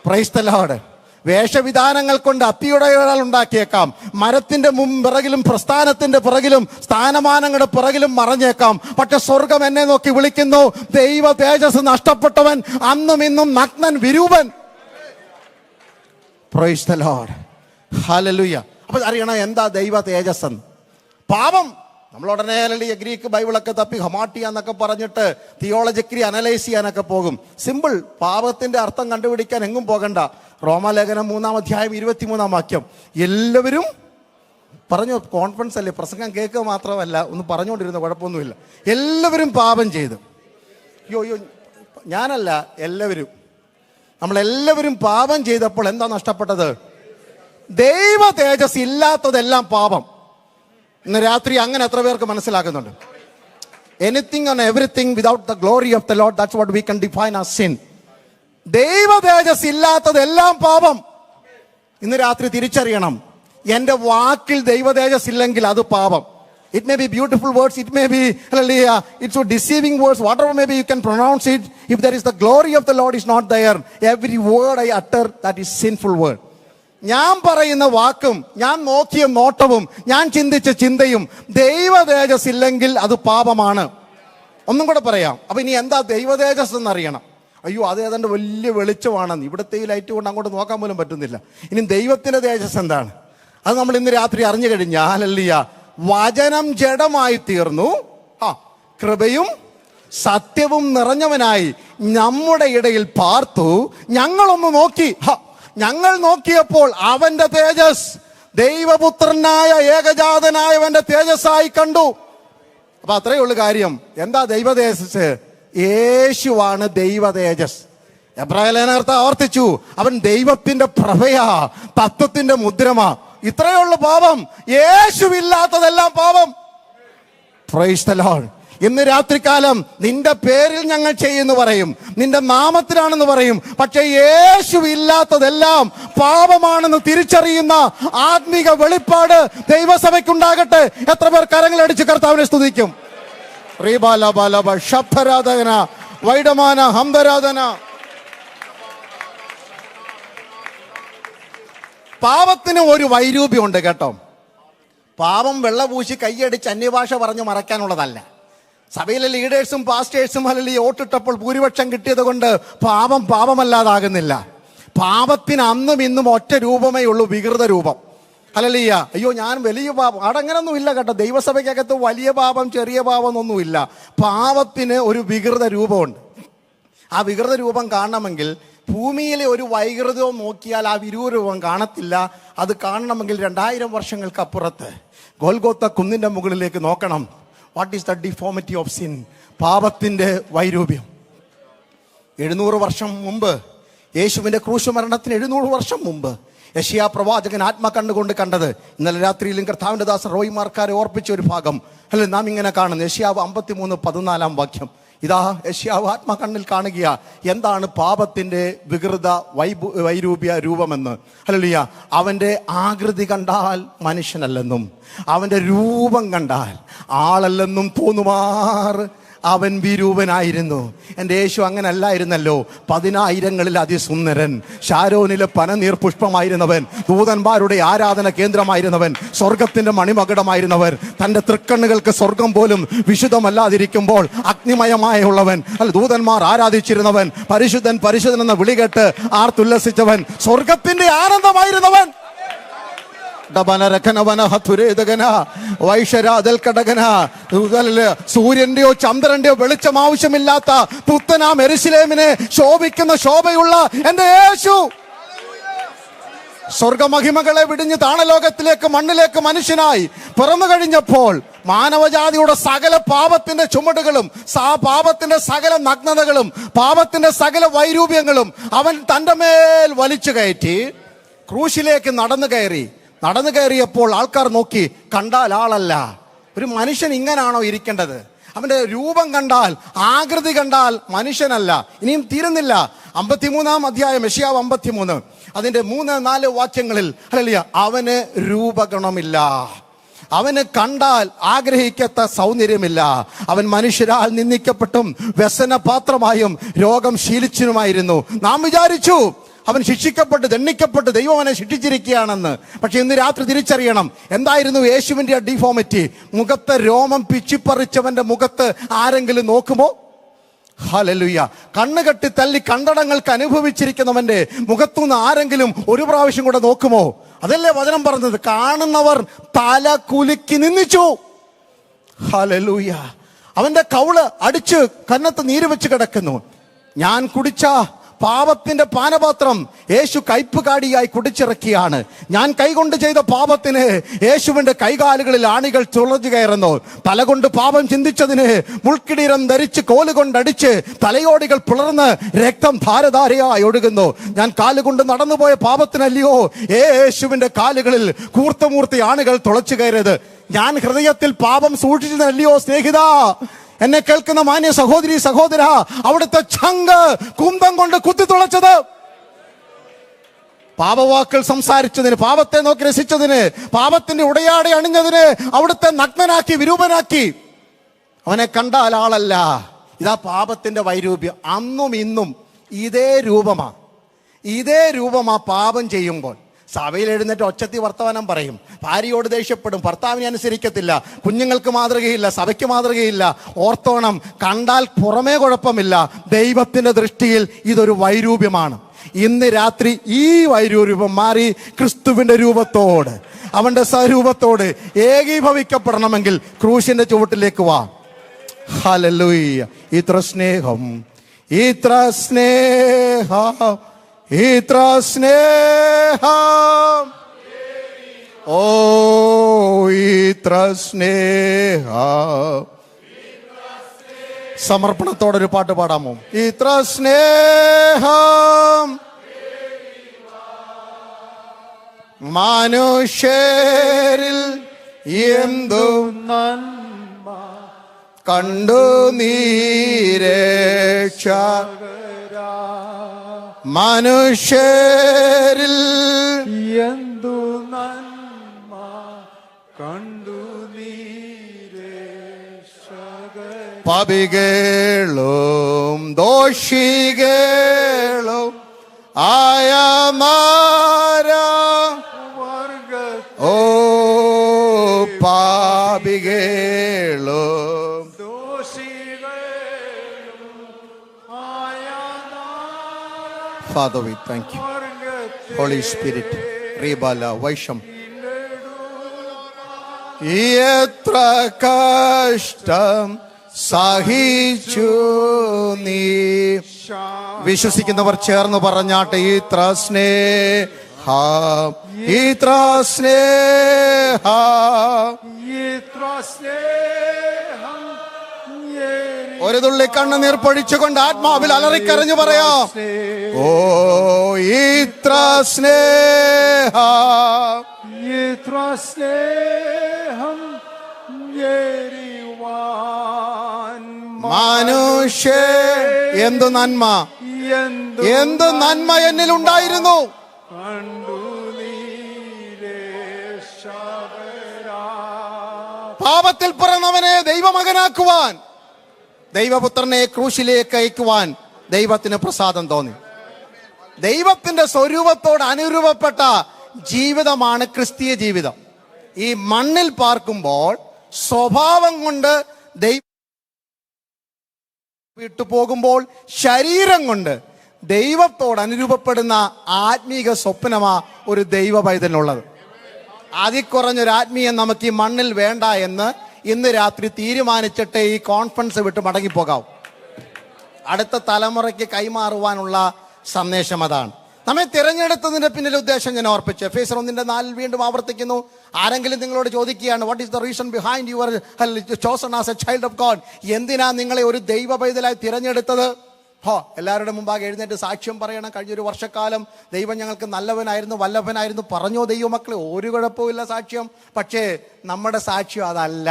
Praise the Lord. വേഷവിധാനങ്ങൾ കൊണ്ട് അത്തിയുടയാൾ ഉണ്ടാക്കിയേക്കാം, മരത്തിന്റെ പിറകിലും പ്രസ്ഥാനത്തിന്റെ പിറകിലും സ്ഥാനമാനങ്ങളുടെ പിറകിലും മറഞ്ഞേക്കാം. പക്ഷെ സ്വർഗം എന്നെ നോക്കി വിളിക്കുന്നു, ദൈവ തേജസ് നഷ്ടപ്പെട്ടവൻ അന്നും ഇന്നും നഗ്നൻ, വിരൂപൻ. Praise the Lord. ഹല്ലേലൂയ. അപ്പൊ അറിയണം എന്താ ദൈവ തേജസ് എന്ന്. പാപം നമ്മൾ ഉടനെ ഗ്രീക്ക് ബൈബിളൊക്കെ തപ്പി ഹമാട്ടിയ എന്നൊക്കെ പറഞ്ഞിട്ട് തിയോളജിക്കലി അനലൈസ് ചെയ്യാനൊക്കെ പോകും. സിമ്പിൾ. പാപത്തിന്റെ അർത്ഥം കണ്ടുപിടിക്കാൻ എങ്ങും പോകണ്ട. റോമാലേഖനം 3-ാം അധ്യായം 23-ാം വാക്യം. എല്ലാവരും പറഞ്ഞു. കോൺഫറൻസ് അല്ലേ, പ്രസംഗം കേൾക്കുക മാത്രമല്ല, ഒന്ന് പറഞ്ഞുകൊണ്ടിരുന്ന കുഴപ്പമൊന്നുമില്ല. എല്ലാവരും പാപം ചെയ്തു. അയ്യോ ഞാനല്ല, എല്ലാവരും. നമ്മളെല്ലാവരും പാപം ചെയ്തപ്പോൾ എന്താ നഷ്ടപ്പെട്ടത്? ദൈവ തേജസ് ഇല്ലാത്തതെല്ലാം പാപം. ഇന്ന് രാത്രി അങ്ങനെ എത്ര പേർക്ക് മനസ്സിലാക്കുന്നുണ്ട്? Anything and everything without the glory of the lord, that's what we can define as sin. ദൈവ തേജസ് ഇല്ലാത്തതെല്ലാം പാപം. ഇന്ന് രാത്രി തിരിച്ചറിയണം, എന്റെ വാക്കിൽ ദൈവ തേജസ് ഇല്ലെങ്കിൽ അത് പാപം. It may be beautiful words, it may be it's so deceiving words, whatever maybe you can pronounce it. If there is the glory of the Lord is not there, every word I utter, that is sinful word. ഞാൻ പറയുന്ന വാക്കും ഞാൻ നോക്കിയ നോട്ടവും ഞാൻ ചിന്തിച്ച ചിന്തയും ദൈവ തേജസ് ഇല്ലെങ്കിൽ അത് പാപമാണ്. ഒന്നും കൂടെ പറയാം. അപ്പൊ ഇനി എന്താ ദൈവ തേജസ് എന്നറിയണം. അയ്യോ, അത് ഏതാണ്ട് വലിയ വെളിച്ചമാണെന്ന്, ഇവിടുത്തെ ഈ ലൈറ്റ് കൊണ്ട് അങ്ങോട്ട് നോക്കാൻ പോലും പറ്റുന്നില്ല. ഇനി ദൈവത്തിന്റെ തേജസ് എന്താണ്? അത് നമ്മൾ ഇന്ന് രാത്രി അറിഞ്ഞു കഴിഞ്ഞാൽ, ഹല്ലേലൂയ, വചനം ജഡമായി തീർന്നു, കൃപയും സത്യവും നിറഞ്ഞവനായി നമ്മുടെ ഇടയിൽ പാർത്തു. ഞങ്ങളൊന്ന് നോക്കി, ഞങ്ങൾ നോക്കിയപ്പോൾ അവന്റെ തേജസ് ദൈവപുത്രനായ ഏകജാതനായവന്റെ തേജസ്സായി കണ്ടു. അപ്പൊ അത്രയേ ഉള്ളു കാര്യം. എന്താ ദൈവ തേജസ്? യേശുവാണ് ദൈവ തേജസ്. എബ്രായ ലേഖനകർത്താവ് ആവർത്തിച്ചു, അവൻ ദൈവത്തിന്റെ പ്രഭയാ, തത്വത്തിന്റെ മുദ്രമാ. ഇത്രയേ ഉള്ളു പാപം. യേശുവില്ലാത്തതെല്ലാം പാപം. Price the Lord. ഇന്ന് രാത്രികാലം നിന്റെ പേരിൽ ഞങ്ങൾ ചെയ്യുന്നു പറയും, നിന്റെ നാമത്തിലാണെന്ന് പറയും, പക്ഷെ യേശു ഇല്ലാത്തതെല്ലാം പാപമാണെന്ന് തിരിച്ചറിയുന്ന ആത്മീക വെളിപ്പാട് ദൈവസഭയ്ക്കുണ്ടാകട്ടെ. എത്ര പേർ കരങ്ങളടിച്ച് കർത്താവിനെ സ്തുതിക്കും? ശബ്ദരാധന, വൈഡമാന, ഹംദരാധന. പാപത്തിന് ഒരു വൈരൂപ്യമുണ്ട് കേട്ടോ. പാപം വെള്ളപൂശി കൈയടിച്ച് അന്യഭാഷ പറഞ്ഞു മറയ്ക്കാനുള്ളതല്ല. സഭയിലെ ലീഡേഴ്സും പാസ്റ്റേഴ്സും അല്ലെങ്കിൽ വോട്ടിട്ടപ്പോൾ ഭൂരിപക്ഷം കിട്ടിയത് കൊണ്ട് പാപം പാപമല്ലാതാകുന്നില്ല. പാപത്തിന് അന്നും ഇന്നും ഒറ്റ രൂപമേ ഉള്ളൂ, വികൃത രൂപം. ഹല്ലേലൂയ. അയ്യോ, ഞാൻ വലിയ പാപം, അടങ്ങനൊന്നും ഇല്ല കേട്ടോ. ദൈവസഭയ്ക്കകത്ത് വലിയ പാപം ചെറിയ പാപം എന്നൊന്നുമില്ല. പാപത്തിന് ഒരു വികൃത രൂപമുണ്ട്. ആ വികൃത രൂപം കാണണമെങ്കിൽ ഭൂമിയിലെ ഒരു വൈകൃതവും നോക്കിയാൽ ആ വിരൂപം കാണത്തില്ല. അത് കാണണമെങ്കിൽ 2000 വർഷങ്ങൾക്കപ്പുറത്ത് ഗോൽഗോത്ത കുന്നിന്റെ മുകളിലേക്ക് നോക്കണം. What is the deformity of sin? പാപത്തിന്റെ വൈരൂപ്യം. 700 വർഷം മുമ്പ്, യേശുവിന്റെ ക്രൂശ് മരണത്തിന് 700 വർഷം മുമ്പ് യെശയ്യാ പ്രവാചകൻ ആത്മ കണ്ണുകൊണ്ട് കണ്ടത് ഇന്നലെ രാത്രിയിലും കർത്താവിന്റെ ദാസൻ റോയ് മാർക്കാരെ ഓർപ്പിച്ച ഒരു ഭാഗം അല്ലെ നാം ഇങ്ങനെ കാണുന്നു. യെശയ്യാവ് 53:14 വാക്യം. ഇതാ യെശയ്യാവ് ആത്മ കണ്ണിൽ കാണുക എന്താണ് പാപത്തിന്റെ വികൃത വൈരൂപ്യ രൂപമെന്ന്. ഹല്ലേലൂയ. അവന്റെ ആകൃതി കണ്ടാൽ മനുഷ്യനല്ലെന്നും അവന്റെ രൂപം കണ്ടാൽ ആളല്ലെന്നും തോന്നുമാറ് അവൻ വിരൂപനായിരുന്നു. എൻ്റെ യേശു അങ്ങനെ അല്ലായിരുന്നല്ലോ. 10,000-ങ്ങളിൽ അതിസുന്ദരൻ, ഷാരോനിലെ പനനീർ പുഷ്പമായിരുന്നവൻ, ദൂതന്മാരുടെ ആരാധന കേന്ദ്രമായിരുന്നവൻ, സ്വർഗത്തിന്റെ മണിമകുടമായിരുന്നവൻ, തൻ്റെ തൃക്കണ്ണുകൾക്ക് സ്വർഗം പോലും വിശുദ്ധമല്ലാതിരിക്കുമ്പോൾ അഗ്നിമയമായുള്ളവൻ, അല്ല ദൂതന്മാർ ആരാധിച്ചിരുന്നവൻ, പരിശുദ്ധൻ പരിശുദ്ധൻ എന്ന വിളികേട്ട് ആർത്തുല്ലസിച്ചവൻ, സ്വർഗത്തിന്റെ ആനന്ദമായിരുന്നവൻ. സൂര്യന്റെയോ ചന്ദ്രന്റെയോ വെളിച്ചം ആവശ്യമില്ലാത്ത പുത്തനാം യെരൂശലേമിനെ ശോഭിക്കുന്ന ശോഭയുള്ള എന്റെ യേശു സ്വർഗമഹിമകളെ വിടിഞ്ഞ് താണലോകത്തിലേക്ക് മണ്ണിലേക്ക് മനുഷ്യനായി പിറന്നു കഴിഞ്ഞപ്പോൾ മാനവജാതിയുടെ സകല പാപത്തിന്റെ ചുമടുകളും പാപത്തിന്റെ സകല നഗ്നതകളും പാപത്തിന്റെ സകല വൈരൂപ്യങ്ങളും അവൻ തന്റെ മേൽ വലിച്ചു കയറ്റി ക്രൂശിലേക്ക് നടന്നു കയറിയപ്പോൾ ആൾക്കാർ നോക്കി, കണ്ടാൽ ആളല്ല, ഒരു മനുഷ്യൻ ഇങ്ങനാണോ ഇരിക്കേണ്ടത്? അവന്റെ രൂപം കണ്ടാൽ, ആകൃതി കണ്ടാൽ മനുഷ്യനല്ല. ഇനിയും തീരുന്നില്ല. 53-ാം അധ്യായം യെശയ്യാവ് 53 അതിന്റെ 3-4 വാക്യങ്ങളിൽ ഹല്ലേലൂയ, അവന് രൂപഗുണമില്ല, അവന് കണ്ടാൽ ആഗ്രഹിക്കത്ത സൗന്ദര്യമില്ല, അവൻ മനുഷ്യരാൽ നിന്ദിക്കപ്പെട്ടും വ്യസനപാത്രമായും രോഗം ശീലിച്ചനുമായിരുന്നു. നാം വിചാരിച്ചു അവൻ ശിക്ഷിക്കപ്പെട്ട് ദണ്ഡിക്കപ്പെട്ട് ദൈവം അവനെ ശിക്ഷിച്ചിരിക്കുകയാണെന്ന്. പക്ഷെ ഇന്ന് രാത്രി തിരിച്ചറിയണം, എന്തായിരുന്നു യേശുവിന്റെ ഡിഫോമിറ്റി? മുഖത്തെ രോമം പിച്ചിപ്പറിച്ചവന്റെ മുഖത്ത് ആരെങ്കിലും നോക്കുമോ? ഹല്ലേലൂയ. കണ്ണുകെട്ടി തല്ലി കണ്ടടങ്ങൾക്ക് അനുഭവിച്ചിരിക്കുന്നവന്റെ മുഖത്തുനിന്ന് ആരെങ്കിലും ഒരു പ്രാവശ്യം കൂടെ നോക്കുമോ? അതല്ലേ വചനം പറഞ്ഞത്, കാണുന്നവർ തല കുലുക്കി നിന്ദിച്ചു. ഹല്ലേലൂയ. അവന്റെ കവിള് അടിച്ച് കന്നത്ത് നീര് വെച്ച് കിടക്കുന്നു. ഞാൻ കുടിച്ച പാപത്തിന്റെ പാനപാത്രം യേശു കയ്പുകാടിയായി കുടിച്ചിറക്കിയാണ്. ഞാൻ കൈകൊണ്ട് ചെയ്ത പാപത്തിന് യേശുവിന്റെ കൈകാലുകളിൽ ആണികൾ തുളഞ്ഞു കയറുന്നു. തലകൊണ്ട് പാപം ചിന്തിച്ചതിന് മുൾക്കിടീരം ധരിച്ച് കോലുകൊണ്ടടിച്ച് തലയോടികൾ പിളർന്ന് രക്തം ധാരധാരയായി ഒഴുകുന്നു. ഞാൻ കാലുകൊണ്ട് നടന്നുപോയ പാപത്തിനല്ലയോ യേശുവിന്റെ കാലുകളിൽ കൂർത്തമൂർത്തി ആണികൾ തുളച്ചു കയറിയത്. ഞാൻ ഹൃദയത്തിൽ പാപം സൂക്ഷിച്ചതല്ലയോ സ്നേഹിത, എന്നെ കേൾക്കുന്ന മാന്യ സഹോദരി സഹോദര, അവിടുത്തെ ചങ്ക് കുന്തം കൊണ്ട് കുത്തിത്തുളച്ചത്. പാപവാക്കൾ സംസാരിച്ചതിന്, പാപത്തെ നോക്കി രസിച്ചതിന്, പാപത്തിന്റെ ഉടയാടെ അണിഞ്ഞതിന് അവിടുത്തെ നഗ്നനാക്കി വിരൂപനാക്കി. അവനെ കണ്ടാൽ ആളല്ല. ഇതാ പാപത്തിന്റെ വൈരൂപ്യം. അന്നും ഇന്നും ഇതേ രൂപമാ പാപം ചെയ്യുമ്പോൾ. സഭയിൽ എഴുന്നേറ്റ് ഒച്ചത്തി വർത്തമാനം പറയും, ഭാര്യയോട് ദേഷ്യപ്പെടും, ഭർത്താവിനെ അനുസരിക്കത്തില്ല, കുഞ്ഞുങ്ങൾക്ക് മാതൃകയില്ല, സഭയ്ക്ക് മാതൃകയില്ല. ഓർത്തോണം, കണ്ടാൽ പുറമേ കുഴപ്പമില്ല, ദൈവത്തിൻ്റെ ദൃഷ്ടിയിൽ ഇതൊരു വൈരൂപ്യമാണ്. ഇന്ന് രാത്രി ഈ വൈരൂപ്യം മാറി ക്രിസ്തുവിൻ്റെ രൂപത്തോട്, അവൻ്റെ സ്വരൂപത്തോട് ഏകീഭവിക്കപ്പെടണമെങ്കിൽ ക്രൂശിൻ്റെ ചുവട്ടിലേക്ക് വാ. ഹല്ലേലൂയ. ഇത്ര സ്നേഹം, ഇത്ര സ്നേഹം, ഇത്ര സ്നേഹം, ഓ ഇത്ര സ്നേഹം. സമർപ്പണത്തോടൊരു പാട്ട് പാടാമോ? ഇത്ര സ്നേഹം മനുഷ്യരിൽ എന്തു നന്മ കണ്ടു നീരക്ഷ, മനുഷ്യരിൽ എന്തു നന്മ കണ്ടു നീരക്ഷകൻ. പാപികളും ദോഷികളും ആയ ഓ പാപികളും Father, we thank you. Holy Spirit, Rebala, Vaisham. എത്ര കഷ്ടം സഹിച്ചു നീ. വിശ്വസിക്കുന്നവർ ചേർന്ന് പറഞ്ഞാട്ടെ, ഇത്ര സ്നേഹം, ഇത്ര സ്നേഹം. ഒരു തുള്ളി കണ്ണുനീർ പൊഴിച്ചുകൊണ്ട് ആത്മാവിൽ അലറിക്കരഞ്ഞു പറയാം, ഓ ഇത്ര സ്നേഹം, ഇത്ര സ്നേഹം മനുഷ്യ. എന്ത് നന്മ, എന്ത് നന്മ എന്നിൽ ഉണ്ടായിരുന്നു. പാപത്തിൽ പിറന്നവനെ ദൈവമകനാക്കുവാൻ, ദൈവപുത്രനെ ക്രൂശിലേക്ക് അയക്കുവാൻ ദൈവത്തിന് പ്രസാദം തോന്നി. ദൈവത്തിന്റെ സ്വരൂപത്തോട് അനുരൂപപ്പെട്ട ജീവിതമാണ് ക്രിസ്തീയ ജീവിതം. ഈ മണ്ണിൽ പാർക്കുമ്പോൾ സ്വഭാവം കൊണ്ട് ദൈവം വിട്ടുപോകുമ്പോൾ ശരീരം കൊണ്ട് ദൈവത്തോട് അനുരൂപപ്പെടുന്ന ആത്മീക സ്വപ്നമാ ഒരു ദൈവ പൈതലിനുള്ളത്. അതിക്കുറഞ്ഞൊരു ആത്മീയം നമുക്ക് ഈ മണ്ണിൽ വേണ്ട എന്ന് ഇന്ന് രാത്രി തീരുമാനിച്ചിട്ട് ഈ കോൺഫറൻസ് വിട്ട് മടങ്ങിപ്പോകാം. അടുത്ത തലമുറയ്ക്ക് കൈമാറുവാനുള്ള സന്ദേശം അതാണ്. നമ്മെ തിരഞ്ഞെടുത്തതിന്റെ പിന്നിലെ ഉദ്ദേശം ഞാൻ ഓർപ്പിച്ചു. എഫേസ്യർ 1:4 വീണ്ടും ആവർത്തിക്കുന്നു. ആരെങ്കിലും നിങ്ങളോട് ചോദിക്കുകയാണ്, what is the reason behind your chosen as A child of God? എന്തിനാ നിങ്ങളെ ഒരു ദൈവ പൈതലായി തിരഞ്ഞെടുത്തത്? എല്ലാവരുടെ മുമ്പാകെ എഴുന്നേറ്റ് സാക്ഷ്യം പറയണം. കഴിഞ്ഞൊരു വർഷക്കാലം ദൈവം ഞങ്ങൾക്ക് നല്ലവനായിരുന്നു, വല്ലഭനായിരുന്നു പറഞ്ഞോ ദൈവമക്കളെ, ഒരു കുഴപ്പമില്ല സാക്ഷ്യം. പക്ഷേ നമ്മുടെ സാക്ഷ്യം അതല്ല.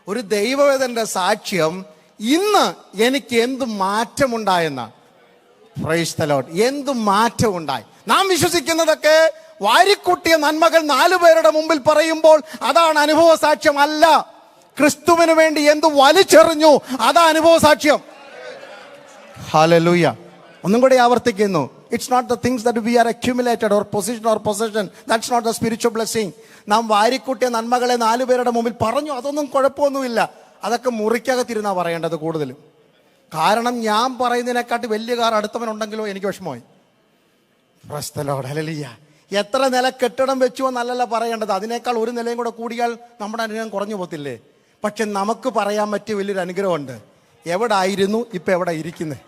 ഒരു ദൈവവേദന്റെ സാക്ഷ്യം ഇന്ന് എനിക്ക് എന്ത് മാറ്റമുണ്ടായെന്നാണ്. Price the Lord. എന്ത് മാറ്റം ഉണ്ടായി. നാം വിശ്വസിക്കുന്നതൊക്കെ വാരിക്കൂട്ടിയ നന്മകൾ 4 പേരുടെ മുമ്പിൽ പറയുമ്പോൾ അതാണ് അനുഭവ സാക്ഷ്യം. അല്ല, ക്രിസ്തുവിന് വേണ്ടി എന്ത് വലിച്ചെറിഞ്ഞു അതാ അനുഭവ സാക്ഷ്യം. ഹല്ലേലൂയ. ഒന്നും കൂടി ആവർത്തിക്കുന്നു. It's not the things that we are accumulated or position. That's not the spiritual blessing. നാം വാരിക്കൂട്ടിയ നന്മകളെ 4 പേരുടെ മുമ്പിൽ പറഞ്ഞു, അതൊന്നും കുഴപ്പമൊന്നുമില്ല. അതൊക്കെ മുറിക്കകത്തിരുന്നാ പറയേണ്ടത് കൂടുതലും. കാരണം ഞാൻ പറയുന്നതിനെക്കാട്ടി വലിയ കാർ അടുത്തവനുണ്ടെങ്കിലോ എനിക്ക് വിഷമമായി. Price the Lord. ഹല്ലേലൂയ. എത്ര നില കെട്ടിടം വെച്ചു എന്നല്ലല്ല പറയേണ്ടത്. അതിനേക്കാൾ ഒരു നിലയും കൂടെ കൂടിയാൽ നമ്മുടെ അനുഗ്രഹം കുറഞ്ഞു പോകത്തില്ലേ? പക്ഷെ നമുക്ക് പറയാൻ പറ്റിയ വലിയൊരു അനുഗ്രഹമുണ്ട്. എവിടെ ആയിരുന്നു, ഇപ്പൊ എവിടെ ഇരിക്കുന്നത്.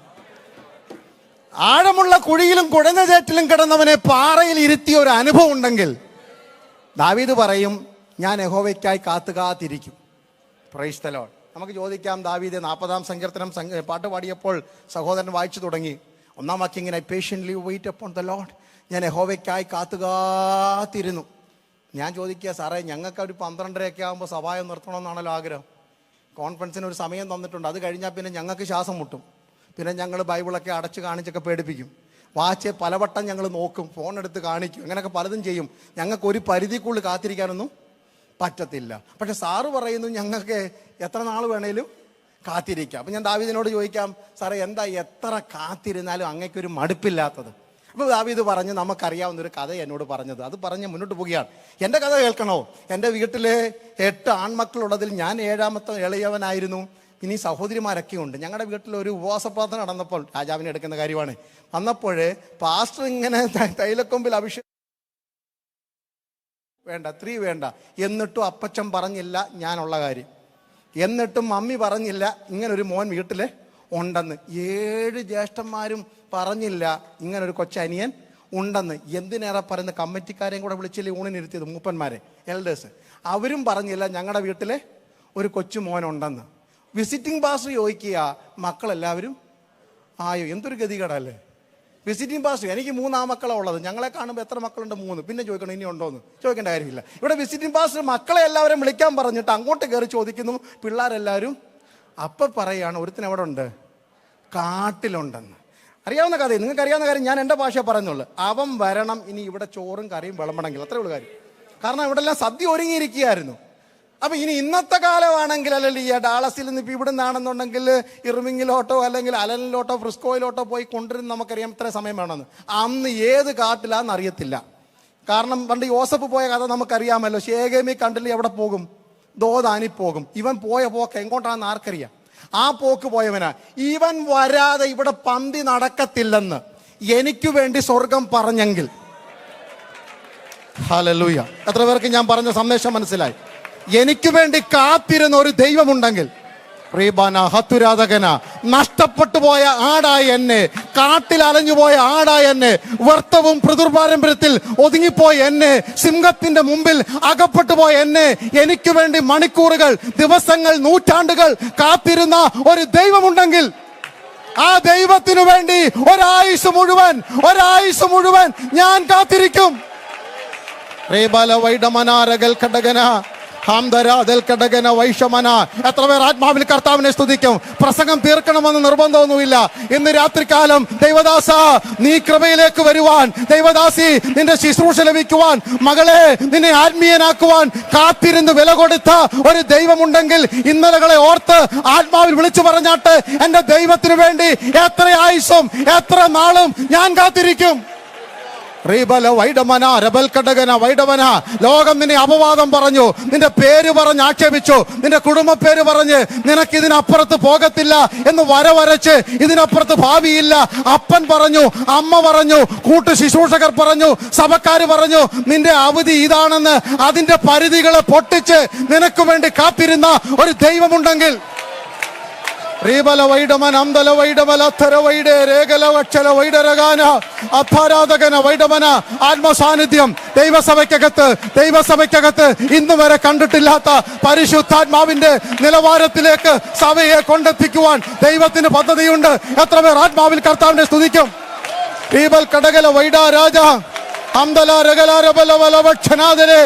ആഴമുള്ള കുഴിയിലും കുഴഞ്ഞ ചേറ്റിലും കിടന്നവനെ പാറയിൽ ഇരുത്തിയ ഒരു അനുഭവം ഉണ്ടെങ്കിൽ ദാവീദ് പറയും, ഞാൻ യഹോവയ്ക്കായി കാത്തിരിക്കും. Price the Lord. നമുക്ക് ചോദിക്കാം, ദാവീദ് 40-ാം സങ്കീർത്തനം പാട്ട് പാടിയപ്പോൾ സഹോദരൻ വായിച്ചു തുടങ്ങി. 1-ാം വാക്യം ഇങ്ങനെ, patiently wait upon the lord. ഞാൻ യഹോവയ്ക്കായി കാത്തിരുന്നു. ഞാൻ ചോദിക്കുക, സാറേ ഞങ്ങൾക്ക് ഒരു 12:30 ആകുമ്പോൾ സഭായം നിർത്തണമെന്നാണല്ലോ ആഗ്രഹം. കോൺഫറൻസിന് ഒരു സമയം തന്നിട്ടുണ്ട്. അത് കഴിഞ്ഞാൽ പിന്നെ ഞങ്ങൾക്ക് ശ്വാസം മുട്ടും. പിന്നെ ഞങ്ങൾ ബൈബിളൊക്കെ അടച്ച് കാണിച്ചൊക്കെ പേടിപ്പിക്കും. വാച്ച് പലവട്ടം ഞങ്ങൾ നോക്കും, ഫോൺ എടുത്ത് കാണിക്കും, അങ്ങനെയൊക്കെ പലതും ചെയ്യും. ഞങ്ങൾക്ക് ഒരു പരിധിക്കുള്ളിൽ കാത്തിരിക്കാനൊന്നും പറ്റത്തില്ല. പക്ഷെ സാറ് പറയുന്നു ഞങ്ങൾക്ക് എത്ര നാൾ വേണേലും കാത്തിരിക്കാം. അപ്പം ഞാൻ ദാവീദിനോട് ചോദിക്കാം, സാറേ എന്താ എത്ര കാത്തിരുന്നാലും അങ്ങേക്കൊരു മടുപ്പില്ലാത്തത്? അപ്പോൾ ദാവീദ് പറഞ്ഞ് നമുക്കറിയാവുന്നൊരു കഥ എന്നോട് പറഞ്ഞത്, അത് പറഞ്ഞ് മുന്നോട്ട് പോവുകയാണ്. എൻ്റെ കഥ കേൾക്കണോ? എൻ്റെ വീട്ടിൽ 8 ആൺമക്കളുള്ളതിൽ ഞാൻ 7ാമത്തെ ഇളയവനായിരുന്നു. ഇനി സഹോദരിമാരൊക്കെ ഉണ്ട്. ഞങ്ങളുടെ വീട്ടിൽ ഒരു ഉപവാസ പ്രാർത്ഥന നടന്നപ്പോൾ, രാജാവിനെ എടുക്കുന്ന കാര്യമാണ്, വന്നപ്പോൾ പാസ്റ്റർ ഇങ്ങനെ തൈലക്കൊമ്പിൽ അഭിഷേകം വേണ്ട, 3 വേണ്ട. എന്നിട്ടും അപ്പച്ചൻ പറഞ്ഞില്ല ഞാനുള്ള കാര്യം. എന്നിട്ടും മമ്മി പറഞ്ഞില്ല ഇങ്ങനൊരു മോൻ വീട്ടിൽ ഉണ്ടെന്ന്. 7 ജ്യേഷ്ഠന്മാരും പറഞ്ഞില്ല ഇങ്ങനൊരു കൊച്ചനിയൻ ഉണ്ടെന്ന്. എന്തിനേറെ പറയുന്ന കമ്മിറ്റിക്കാരെയും കൂടെ വിളിച്ചില്ലേ ഊണിനിരുത്തിയത്, മൂപ്പന്മാരെ, എൽഡേഴ്സ്. അവരും പറഞ്ഞില്ല ഞങ്ങളുടെ വീട്ടിൽ ഒരു കൊച്ചു മോനുണ്ടെന്ന്. വിസിറ്റിംഗ് പാസ്റ്റർ ചോദിക്കുക, മക്കളെല്ലാവരും ആയോ? എന്തൊരു ഗതികേടല്ലേ വിസിറ്റിംഗ് പാസ്റ്റർ. എനിക്ക് 3 ആമക്കളാണ് ഉള്ളത്. ഞങ്ങളെ കാണുമ്പോൾ എത്ര മക്കളുണ്ട്? 3. പിന്നെ ചോദിക്കണം ഇനി ഉണ്ടോന്ന്, ചോദിക്കേണ്ട കാര്യമില്ല. ഇവിടെ വിസിറ്റിംഗ് പാസ്റ്റർ മക്കളെ എല്ലാവരും വിളിക്കാൻ പറഞ്ഞിട്ട് അങ്ങോട്ട് കയറി ചോദിക്കുന്നു, പിള്ളേരെല്ലാവരും. അപ്പം പറയാണ് ഒരുത്തിന് എവിടെ ഉണ്ട്? കാട്ടിലുണ്ടെന്ന്. അറിയാവുന്ന കഥ, നിങ്ങൾക്ക് അറിയാവുന്ന കാര്യം ഞാൻ എൻ്റെ ഭാഷ പറയുന്നുള്ളൂ. അവൻ വരണം ഇനി ഇവിടെ ചോറും കറിയും വിളമ്പണമെങ്കിൽ, അത്രേ ഉള്ളൂ കാര്യം. കാരണം ഇവിടെ എല്ലാം സദ്യ ഒരുങ്ങിയിരിക്കുകയായിരുന്നു. അപ്പൊ ഇനി ഇന്നത്തെ കാലമാണെങ്കിൽ, അല്ലെങ്കിൽ ഈ ഡാളസിൽ നിന്ന് ഇപ്പം ഇവിടെ നിന്നാണെന്നുണ്ടെങ്കിൽ ഇർവിങ്ങിലോട്ടോ അല്ലെങ്കിൽ അലനിലോട്ടോ ഫ്രിസ്കോയിലോട്ടോ പോയി കൊണ്ടുവരുന്ന നമുക്കറിയാം ഇത്ര സമയം വേണമെന്ന്. അന്ന് ഏത് കാട്ടിലാന്ന് അറിയത്തില്ല. കാരണം പണ്ട് യോസഫ് പോയ കഥ നമുക്കറിയാമല്ലോ. ശേഖേമി കണ്ടില്ല എവിടെ പോകും? ദോദാനി പോകും. ഇവൻ പോയ പോക്ക് എങ്ങോട്ടാണെന്ന് ആർക്കറിയാം? ആ പോക്ക് പോയവനാ. ഇവൻ വരാതെ ഇവിടെ പന്തി നടക്കത്തില്ലെന്ന് എനിക്ക് വേണ്ടി സ്വർഗം പറഞ്ഞെങ്കിൽ, ഹല്ലേലൂയ. എത്ര പേർക്ക് ഞാൻ പറഞ്ഞ സന്ദേശം മനസ്സിലായി? എനിക്ക് വേണ്ടി കാത്തിരുന്ന ഒരു ദൈവമുണ്ടെങ്കിൽ, നഷ്ടപ്പെട്ടു പോയ ആടായ എന്നെ, കാട്ടിൽ അലഞ്ഞുപോയ ആടായ എന്നെ, വ്യർത്ഥവും പിതൃപാരമ്പര്യത്തിൽ ഒതുങ്ങിപ്പോയ എന്നെ, സിംഹത്തിന്റെ മുമ്പിൽ അകപ്പെട്ടു പോയ എന്നെ, എനിക്ക് വേണ്ടി മണിക്കൂറുകൾ, ദിവസങ്ങൾ, നൂറ്റാണ്ടുകൾ കാത്തിരുന്ന ഒരു ദൈവമുണ്ടെങ്കിൽ, ആ ദൈവത്തിനു വേണ്ടി ഒരായുസ് മുഴുവൻ ഞാൻ കാത്തിരിക്കും. എത്ര പേർ ആത്മാവിൽ കർത്താവിനെ സ്തുതിക്കും? പ്രസംഗം തീർക്കണമെന്ന് നിർബന്ധമൊന്നുമില്ല. ഇന്ന് രാത്രികാലം ദൈവദാസ നീ കൃപയിലേക്ക് വരുവാൻ, ദൈവദാസി നിന്റെ ശുശ്രൂഷ ലഭിക്കുവാൻ, മകളെ നിന്നെ ആത്മീയനാക്കുവാൻ കാത്തിരുന്ന് വില കൊടുത്ത ഒരു ദൈവമുണ്ടെങ്കിൽ ഇന്നലകളെ ഓർത്ത് ആത്മാവിൽ വിളിച്ചു പറഞ്ഞാട്ട്, എന്റെ ദൈവത്തിനു വേണ്ടി എത്ര ആയുസ്സും എത്ര നാളും ഞാൻ കാത്തിരിക്കും. ലോകം നിന്നെ അപവാദം പറഞ്ഞു, നിന്റെ പേര് പറഞ്ഞ് ആക്ഷേപിച്ചു, നിന്റെ കുടുംബ പേര് പറഞ്ഞ് നിനക്ക് ഇതിനപ്പുറത്ത് പോകത്തില്ല എന്ന് വരച്ച്, ഇതിനപ്പുറത്ത് ഭാവിയില്ല. അപ്പൻ പറഞ്ഞു, അമ്മ പറഞ്ഞു, കൂട്ടു ശുശ്രൂഷകർ പറഞ്ഞു, സഭക്കാര് പറഞ്ഞു, നിന്റെ അവധി ഇതാണെന്ന്. അതിന്റെ പരിധികളെ പൊട്ടിച്ച് നിനക്ക് വേണ്ടി കാത്തിരുന്ന ഒരു ദൈവമുണ്ടെങ്കിൽ, ആത്മസാന്നിധ്യം ദൈവസഭയ്ക്കകത്ത് ഇന്ന് വരെ കണ്ടിട്ടില്ലാത്ത പരിശുദ്ധാത്മാവിന്റെ നിലവാരത്തിലേക്ക് സഭയെ കൊണ്ടെത്തിക്കുവാൻ ദൈവത്തിന് പദ്ധതിയുണ്ട്. എത്ര പേർ ആത്മാവിൽ കർത്താവിനെ സ്തുതിക്കും? കടകല വൈഡ രാജ ഹംദല രഗലാരബലവലവക്ഷനാദരെ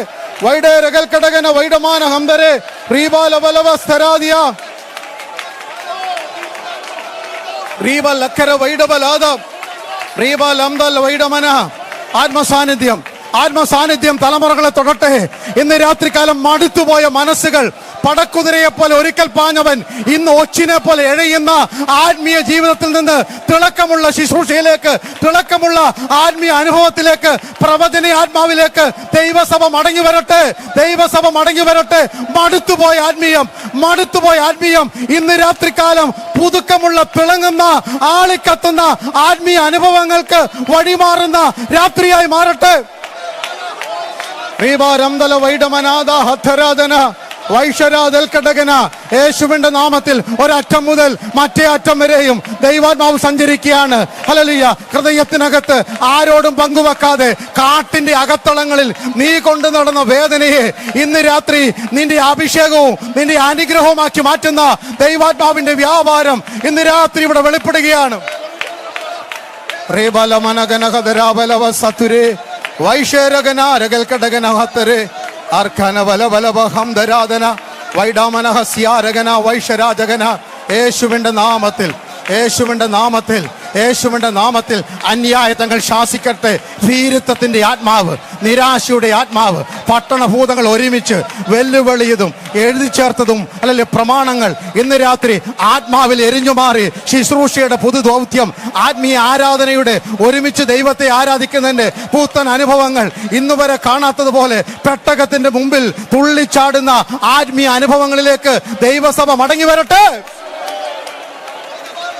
വൈഡേ രഗൽ കടകന വൈഡമാന ഹംദരെ റീബാലവലവ സ്ഥരാദിയ ആത്മസാന്നിധ്യം തലമുറകളെ തൊടട്ടെ. ഇന്ന് രാത്രികാലം മടുത്തുപോയ മനസ്സുകൾ, പടക്കുതിരയെ പോലെ ഒരിക്കൽ പാഞ്ഞവൻ ഇന്ന് ഒച്ചിനെ പോലെ എഴയുന്ന ആത്മീയ ജീവിതത്തിൽ നിന്ന് തിളക്കമുള്ള ശുശ്രൂഷയിലേക്ക്, തിളക്കമുള്ള ആത്മീയ അനുഭവത്തിലേക്ക്, പ്രവചന ആത്മാവിലേക്ക് ദൈവസഭ മടങ്ങി വരട്ടെ. മടുത്തുപോയ ആത്മീയം ഇന്ന് രാത്രികാലം പുതുക്കമുള്ള, തിളങ്ങുന്ന, ആളിക്കത്തുന്ന ആത്മീയ അനുഭവങ്ങൾക്ക് വഴിമാറുന്ന രാത്രിയായി മാറട്ടെ. യേശുവിന്റെ നാമത്തിൽ ഒരറ്റം മുതൽ മറ്റേ അറ്റം വരെയും ദൈവാത്മാവ് സഞ്ചരിക്കുകയാണ്. ഹല്ലേലൂയ. ഹൃദയത്തിനകത്ത് ആരോടും പങ്കുവെക്കാതെ കാട്ടിന്റെ അകത്തളങ്ങളിൽ നീ കൊണ്ടു നടന്ന വേദനയെ ഇന്ന് രാത്രി നിന്റെ അഭിഷേകവും നിന്റെ അനുഗ്രഹവുമാക്കി മാറ്റുന്ന ദൈവാത്മാവിന്റെ വ്യാപാരം ഇന്ന് രാത്രി ഇവിടെ വെളിപ്പെടുകയാണ്. യേശുവിന്റെ നാമത്തിൽ യേശുവിന്റെ നാമത്തിൽ, യേശുവിന്റെ നാമത്തിൽ അന്യായത്തങ്ങൾ ശാസിക്കട്ടെ. ഭീരുത്വത്തിന്റെ ആത്മാവ്, നിരാശയുടെ ആത്മാവ്, പട്ടണഭൂതങ്ങൾ ഒരുമിച്ച് വെല്ലുവിളിയതും എഴുതി ചേർത്തതും അല്ലെങ്കിൽ പ്രമാണങ്ങൾ ഇന്ന് രാത്രി ആത്മാവിൽ എരിഞ്ഞു മാറി ശുശ്രൂഷയുടെ പുതുദൗത്യം, ആത്മീയ ആരാധനയുടെ ഒരുമിച്ച് ദൈവത്തെ ആരാധിക്കുന്നതിന്റെ പുത്തൻ അനുഭവങ്ങൾ ഇന്നുവരെ കാണാത്തതുപോലെ പെട്ടകത്തിന്റെ മുമ്പിൽ തുള്ളിച്ചാടുന്ന ആത്മീയ അനുഭവങ്ങളിലേക്ക് ദൈവസഭ മടങ്ങി വരട്ടെ.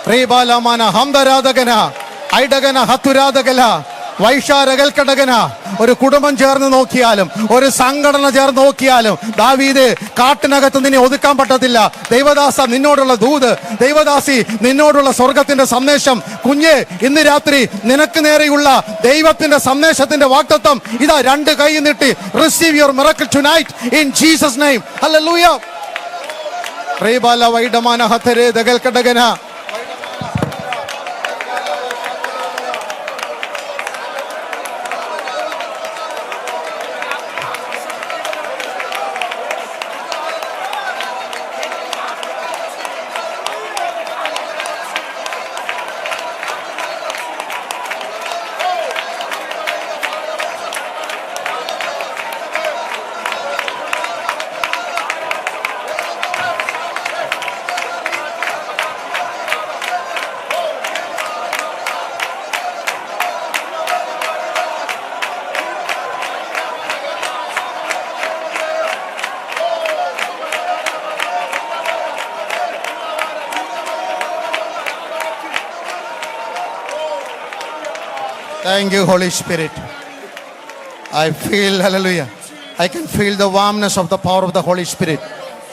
പ്രീബാലമാന ഹംദരാധകന ഐഡകന ഹത്തുരാധകല വൈഷാരകൽക്കടകന. ഒരു കുടുംബം ചേർന്ന് നോക്കിയാലും ഒരു സംഘടന ചേർന്ന് നോക്കിയാലും ദാവീദ് കാട്ടിനകത്ത് നിന്നെ ഒതുക്കാൻ പറ്റത്തില്ല. ദൈവദാസ നിന്നോടുള്ള ദൂത്, ദൈവദാസി നിന്നോടുള്ള സ്വർഗത്തിന്റെ സന്ദേശം. കുഞ്ഞെ, ഇന്ന് രാത്രി നിനക്ക് നേരെയുള്ള ദൈവത്തിന്റെ സന്ദേശത്തിന്റെ വാഗ്ദത്തം ഇതാ, രണ്ട് കൈ നീട്ടി receive your miracle tonight in Jesus name. Hallelujah. പ്രീബാല വൈഡമാന ഹതരേ ദഗൽക്കടകന. Thank you, Holy Spirit. I feel, hallelujah, I can feel the warmness of the power of the Holy Spirit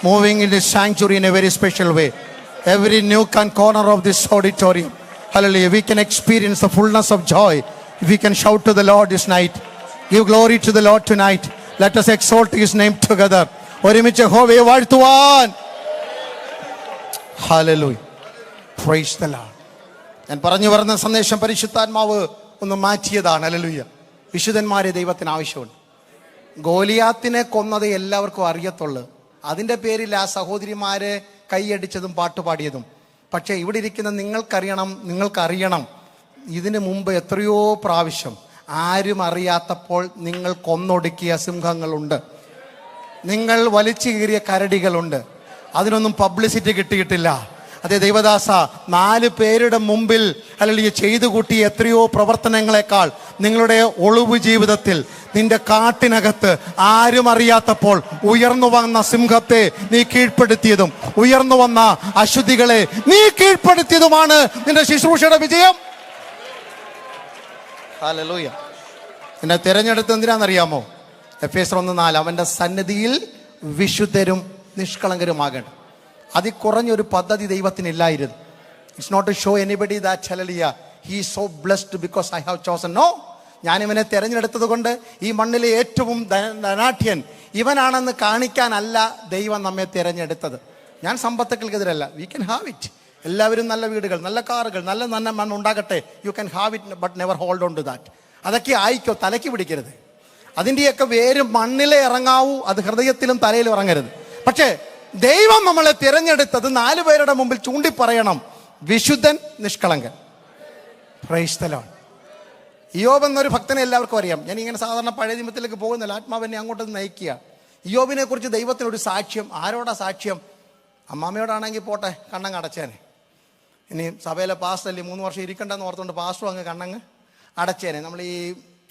moving in this sanctuary in a very special way. Every nook and corner of this auditorium, hallelujah, we can experience the fullness of joy. We can shout to the Lord this night. Give glory to the Lord tonight. Let us exalt His name together. ഒരുമിച്ച് യഹോവയെ വാഴ്ത്തുവാൻ. Hallelujah. Praise the Lord. ഞാൻ പറഞ്ഞു വരുന്ന സന്ദേശം പരിശുദ്ധാത്മാവ് ഒന്ന് മാറ്റിയതാണ്. Hallelujah. വിശുദ്ധന്മാരെ ദൈവത്തിന് ആവശ്യമുണ്ട്. ഗോലിയാത്തിനെ കൊന്നത് എല്ലാവർക്കും അറിയത്തുള്ളൂ. അതിൻ്റെ പേരിൽ ആ സഹോദരിമാരെ കൈയടിച്ചതും പാട്ടുപാടിയതും. പക്ഷേ ഇവിടെ ഇരിക്കുന്ന നിങ്ങൾക്കറിയണം, ഇതിനു മുമ്പ് എത്രയോ പ്രാവശ്യം ആരും അറിയാത്തപ്പോൾ നിങ്ങൾ കൊന്നൊടുക്കിയ സിംഹങ്ങളുണ്ട്, നിങ്ങൾ വലിച്ചു കീറിയ കരടികളുണ്ട്. അതിനൊന്നും പബ്ലിസിറ്റി കിട്ടിയിട്ടില്ല. അതേ ദൈവദാസ, 4 പേരുടെ മുമ്പിൽ അല്ലെങ്കിൽ ചെയ്തു കൂട്ടിയ എത്രയോ പ്രവർത്തനങ്ങളെക്കാൾ നിങ്ങളുടെ ഒളിവ് ജീവിതത്തിൽ, നിന്റെ കാട്ടിനകത്ത് ആരും അറിയാത്തപ്പോൾ ഉയർന്നു വന്ന സിംഹത്തെ നീ കീഴ്പ്പെടുത്തിയതും ഉയർന്നു വന്ന അശുദ്ധികളെ നീ കീഴ്പ്പെടുത്തിയതുമാണ് നിന്റെ ശുശ്രൂഷയുടെ വിജയം. ഹല്ലേലൂയ. എന്നെ തിരഞ്ഞെടുത്ത് എന്തിനാണെന്നറിയാമോ? എഫേസ്യർ 1:4 അവന്റെ സന്നിധിയിൽ വിശുദ്ധരും നിഷ്കളങ്കരുമാകണം. അതിൽ കുറഞ്ഞൊരു പദ്ധതി ദൈവത്തിനില്ലായിരുന്നു. It's not to show anybody that hallelujah he is so blessed because I have chosen. No, ഞാനിവനെ തിരഞ്ഞെടുത്തത് കൊണ്ട് ഈ മണ്ണിലെ ഏറ്റവും ധനാഢ്യൻ ഇവനാണെന്ന് കാണിക്കാനല്ല ദൈവം നമ്മെ തിരഞ്ഞെടുത്തത്. ഞാൻ സമ്പത്തുകൾക്കെതിരല്ല. We can have it. എല്ലാവരും നല്ല വീടുകൾ, നല്ല കാറുകൾ, നല്ല മണ്ണ് ഉണ്ടാകട്ടെ. You can have it, but never hold on to that. അതൊക്കെ ആയിക്കോ, തലയ്ക്ക് പിടിക്കരുത്. അതിൻ്റെയൊക്കെ വേര് മണ്ണിലെ ഇറങ്ങാവൂ, അത് ഹൃദയത്തിലും തലയിലും ഇറങ്ങരുത്. പക്ഷേ ദൈവം നമ്മളെ തിരഞ്ഞെടുത്തത് 4 പേരുടെ മുമ്പിൽ ചൂണ്ടിപ്പറയണം, വിശുദ്ധൻ, നിഷ്കളങ്കൻ. Praise the lord. ഇയ്യോബ് എന്നൊരു ഭക്തനെ എല്ലാവർക്കും അറിയാം. ഞാൻ ഇങ്ങനെ സാധാരണ പഴയ നിയമത്തിലേക്ക് പോകുന്നില്ല, ആത്മാവിനെ അങ്ങോട്ട് നയിക്കുക. ഇയ്യോബിനെ കുറിച്ച് ദൈവത്തിനൊരു സാക്ഷ്യം. ആരോടാ സാക്ഷ്യം? അമ്മാമ്മയോടാണെങ്കിൽ പോട്ടെ, കണ്ണങ്ങ് അടച്ചേനെ. ഇനി സഭയിലെ പാസ്റ്റല്ലേ 3 വർഷം ഇരിക്കണ്ടെന്ന് ഓർത്തുകൊണ്ട് പാസ്റ്ററും അങ്ങ് കണ്ണങ്ങ് അടച്ചേനെ. നമ്മൾ ഈ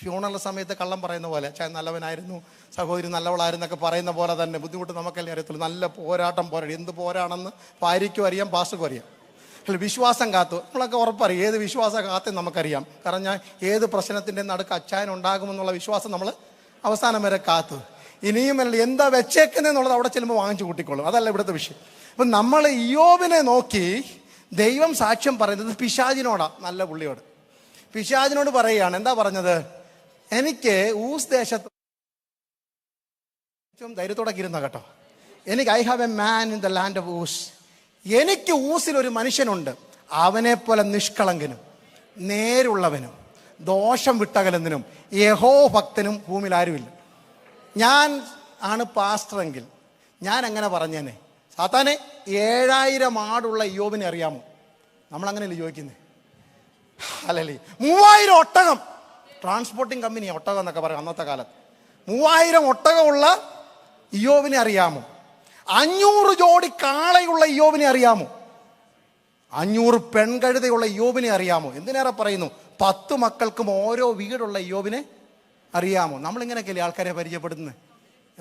ഫ്യൂണറൽ സമയത്ത് കള്ളം പറയുന്ന പോലെ, ചായ നല്ലവനായിരുന്നു, സഹോദരി നല്ലവളായിരുന്നൊക്കെ പറയുന്ന പോലെ തന്നെ ബുദ്ധിമുട്ട് നമുക്കല്ലേ അറിയത്തുള്ളൂ. നല്ല പോരാട്ടം പോരാടി. എന്ത് പോരാണെന്ന് ഭാര്യയ്ക്കും അറിയാം, പാസ്റ്റർക്കും അറിയാം. അല്ല, വിശ്വാസം കാത്തു നമ്മളൊക്കെ ഉറപ്പറിയാം. ഏത് വിശ്വാസം കാത്ത് നമുക്കറിയാം. കാരണം ഞാൻ ഏത് പ്രശ്നത്തിൻ്റെ നടുക്ക് അച്ചായൻ ഉണ്ടാകുമെന്നുള്ള വിശ്വാസം നമ്മൾ അവസാനം വരെ കാത്തു. ഇനിയും എന്താ വെച്ചേക്കുന്നതെന്നുള്ളത് അവിടെ ചെല്ലുമ്പോൾ വാങ്ങിച്ചു കൂട്ടിക്കോളും. അതല്ല ഇവിടുത്തെ വിഷയം. അപ്പം നമ്മൾ ഇയ്യോബിനെ നോക്കി ദൈവം സാക്ഷ്യം പറയുന്നത് പിശാചിനോടാ, നല്ല പുള്ളിയോട്. പിശാചിനോട് പറയുകയാണ്. എന്താ പറഞ്ഞത്? എനിക്ക് ഊസ് ദേശത്ത് ഏറ്റവും ധൈര്യത്തോടെ ഇരുന്ന കേട്ടോ. എനിക്ക് I have a man in the land of Uz. എനിക്ക് ഊസിൽ ഒരു മനുഷ്യനുണ്ട്, അവനെ പോലെ നിഷ്കളങ്കനും നേരുള്ളവനും ദോഷം വിട്ടകലുന്നതിനും യഹോ ഭക്തനും ഭൂമിയിൽ ആരുമില്ല. ഞാൻ ആണ് പാസ്റ്ററെങ്കിൽ ഞാൻ അങ്ങനെ പറഞ്ഞേനെ. സാത്താനെ 7000 ആടുള്ള ഇയ്യോബിനെ അറിയാമോ? നമ്മളങ്ങനെയല്ലേ ചോദിക്കുന്നത്? അല്ലല്ലേ, 3000 ഒട്ടകം, ട്രാൻസ്പോർട്ടിങ് കമ്പനി ഒട്ടകം എന്നൊക്കെ പറയും അന്നത്തെ കാലത്ത്. 3000 ഒട്ടകമുള്ള ഇയ്യോബിനെ അറിയാമോ? 500 ജോഡി കാളയുള്ള ഇയ്യോബിനെ അറിയാമോ? 500 പെൺകഴുതയുള്ള ഇയ്യോബിനെ അറിയാമോ? എന്തിനേറെ പറയുന്നു, 10 മക്കൾക്കും ഓരോ വീടുള്ള ഇയ്യോബിനെ അറിയാമോ? നമ്മളിങ്ങനെയൊക്കെയല്ലേ ആൾക്കാരെ പരിചയപ്പെടുന്നത്?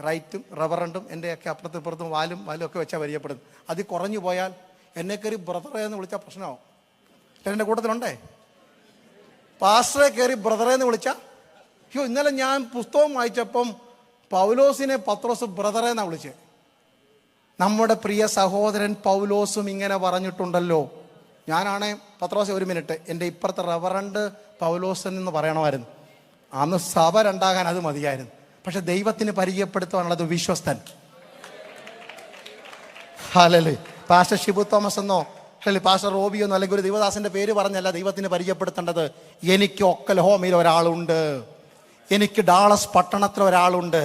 റൈറ്റും റബറണ്ടും എൻ്റെയൊക്കെ അപ്പുറത്തും ഇപ്പുറത്തും വാലും ഒക്കെ വെച്ചാൽ പരിചയപ്പെടുന്നത്. അതിൽ കുറഞ്ഞു പോയാൽ എന്നെ കയറി ബ്രദറെ എന്ന് വിളിച്ചാൽ പ്രശ്നമാവും. എൻ്റെ കൂട്ടത്തിലുണ്ടേ, പാസ്റ്ററെ കയറി ബ്രദറെ എന്ന് വിളിച്ചാൽ, അയ്യോ ഇന്നലെ ഞാൻ പുസ്തകം വായിച്ചപ്പം പൗലോസിനെ പത്രോസ് ബ്രദറെ എന്നാണ് വിളിച്ചത്. നമ്മുടെ പ്രിയ സഹോദരൻ പൗലോസും ഇങ്ങനെ പറഞ്ഞിട്ടുണ്ടല്ലോ. ഞാനാണേ പത്രോസെ, ഒരു മിനിറ്റ്, എൻ്റെ ഇപ്പുറത്തെ റവറണ്ട് പൗലോസൻ എന്ന് പറയണമായിരുന്നു. അന്ന് സഭ രണ്ടാകാൻ അത് മതിയായിരുന്നു. പക്ഷെ ദൈവത്തിന് പരിചയപ്പെടുത്തുവാനുള്ളത് വിശ്വസ്തൻ. ഹല്ലേലൂയ. പാസ്റ്റർ ഷിബു തോമസ് എന്നോ അല്ലെങ്കിൽ പാസ്റ്റർ റോബി എന്നോ അല്ലെങ്കിൽ ഒരു ദൈവദാസന്റെ പേര് പറഞ്ഞല്ല ദൈവത്തിന് പരിചയപ്പെടുത്തേണ്ടത്. എനിക്ക് ഒക്കലഹോമയിൽ ഒരാളുണ്ട്, എനിക്ക് ഡാളസ് പട്ടണത്തിൽ ഒരാളുണ്ട്,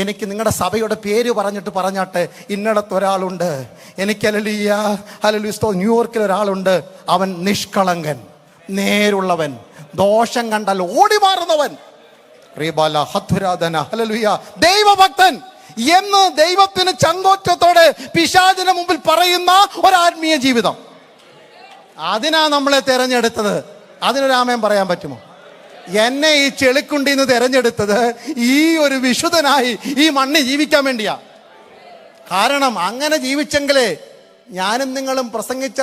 എനിക്ക് നിങ്ങളുടെ സഭയുടെ പേര് പറഞ്ഞാട്ടെ ഇന്നടത്ത് ഒരാളുണ്ട്, എനിക്ക് ഹല്ലേലൂയ ന്യൂയോർക്കിൽ ഒരാളുണ്ട്. അവൻ നിഷ്കളങ്കൻ, നേരുള്ളവൻ, ദോഷം കണ്ടാൽ ഓടി മാറുന്നവൻ, ഹല്ലേലൂയ, ദൈവഭക്തൻ എന്ന് ദൈവത്തിന് ചങ്കോറ്റത്തോടെ പിശാചിന് മുമ്പിൽ പറയുന്ന ഒരാത്മീയ ജീവിതം. അതിനാ നമ്മളെ തെരഞ്ഞെടുത്തത്. അതിനൊരാമയം പറയാൻ പറ്റുമോ? എന്നെ ഈ ചെളിക്കുണ്ടിന്ന് തെരഞ്ഞെടുത്തത് ഈ ഒരു വിശുദ്ധനായി ഈ മണ്ണിൽ ജീവിക്കാൻ വേണ്ടിയാ. കാരണം അങ്ങനെ ജീവിച്ചെങ്കിലേ ഞാനും നിങ്ങളും പ്രസംഗിച്ച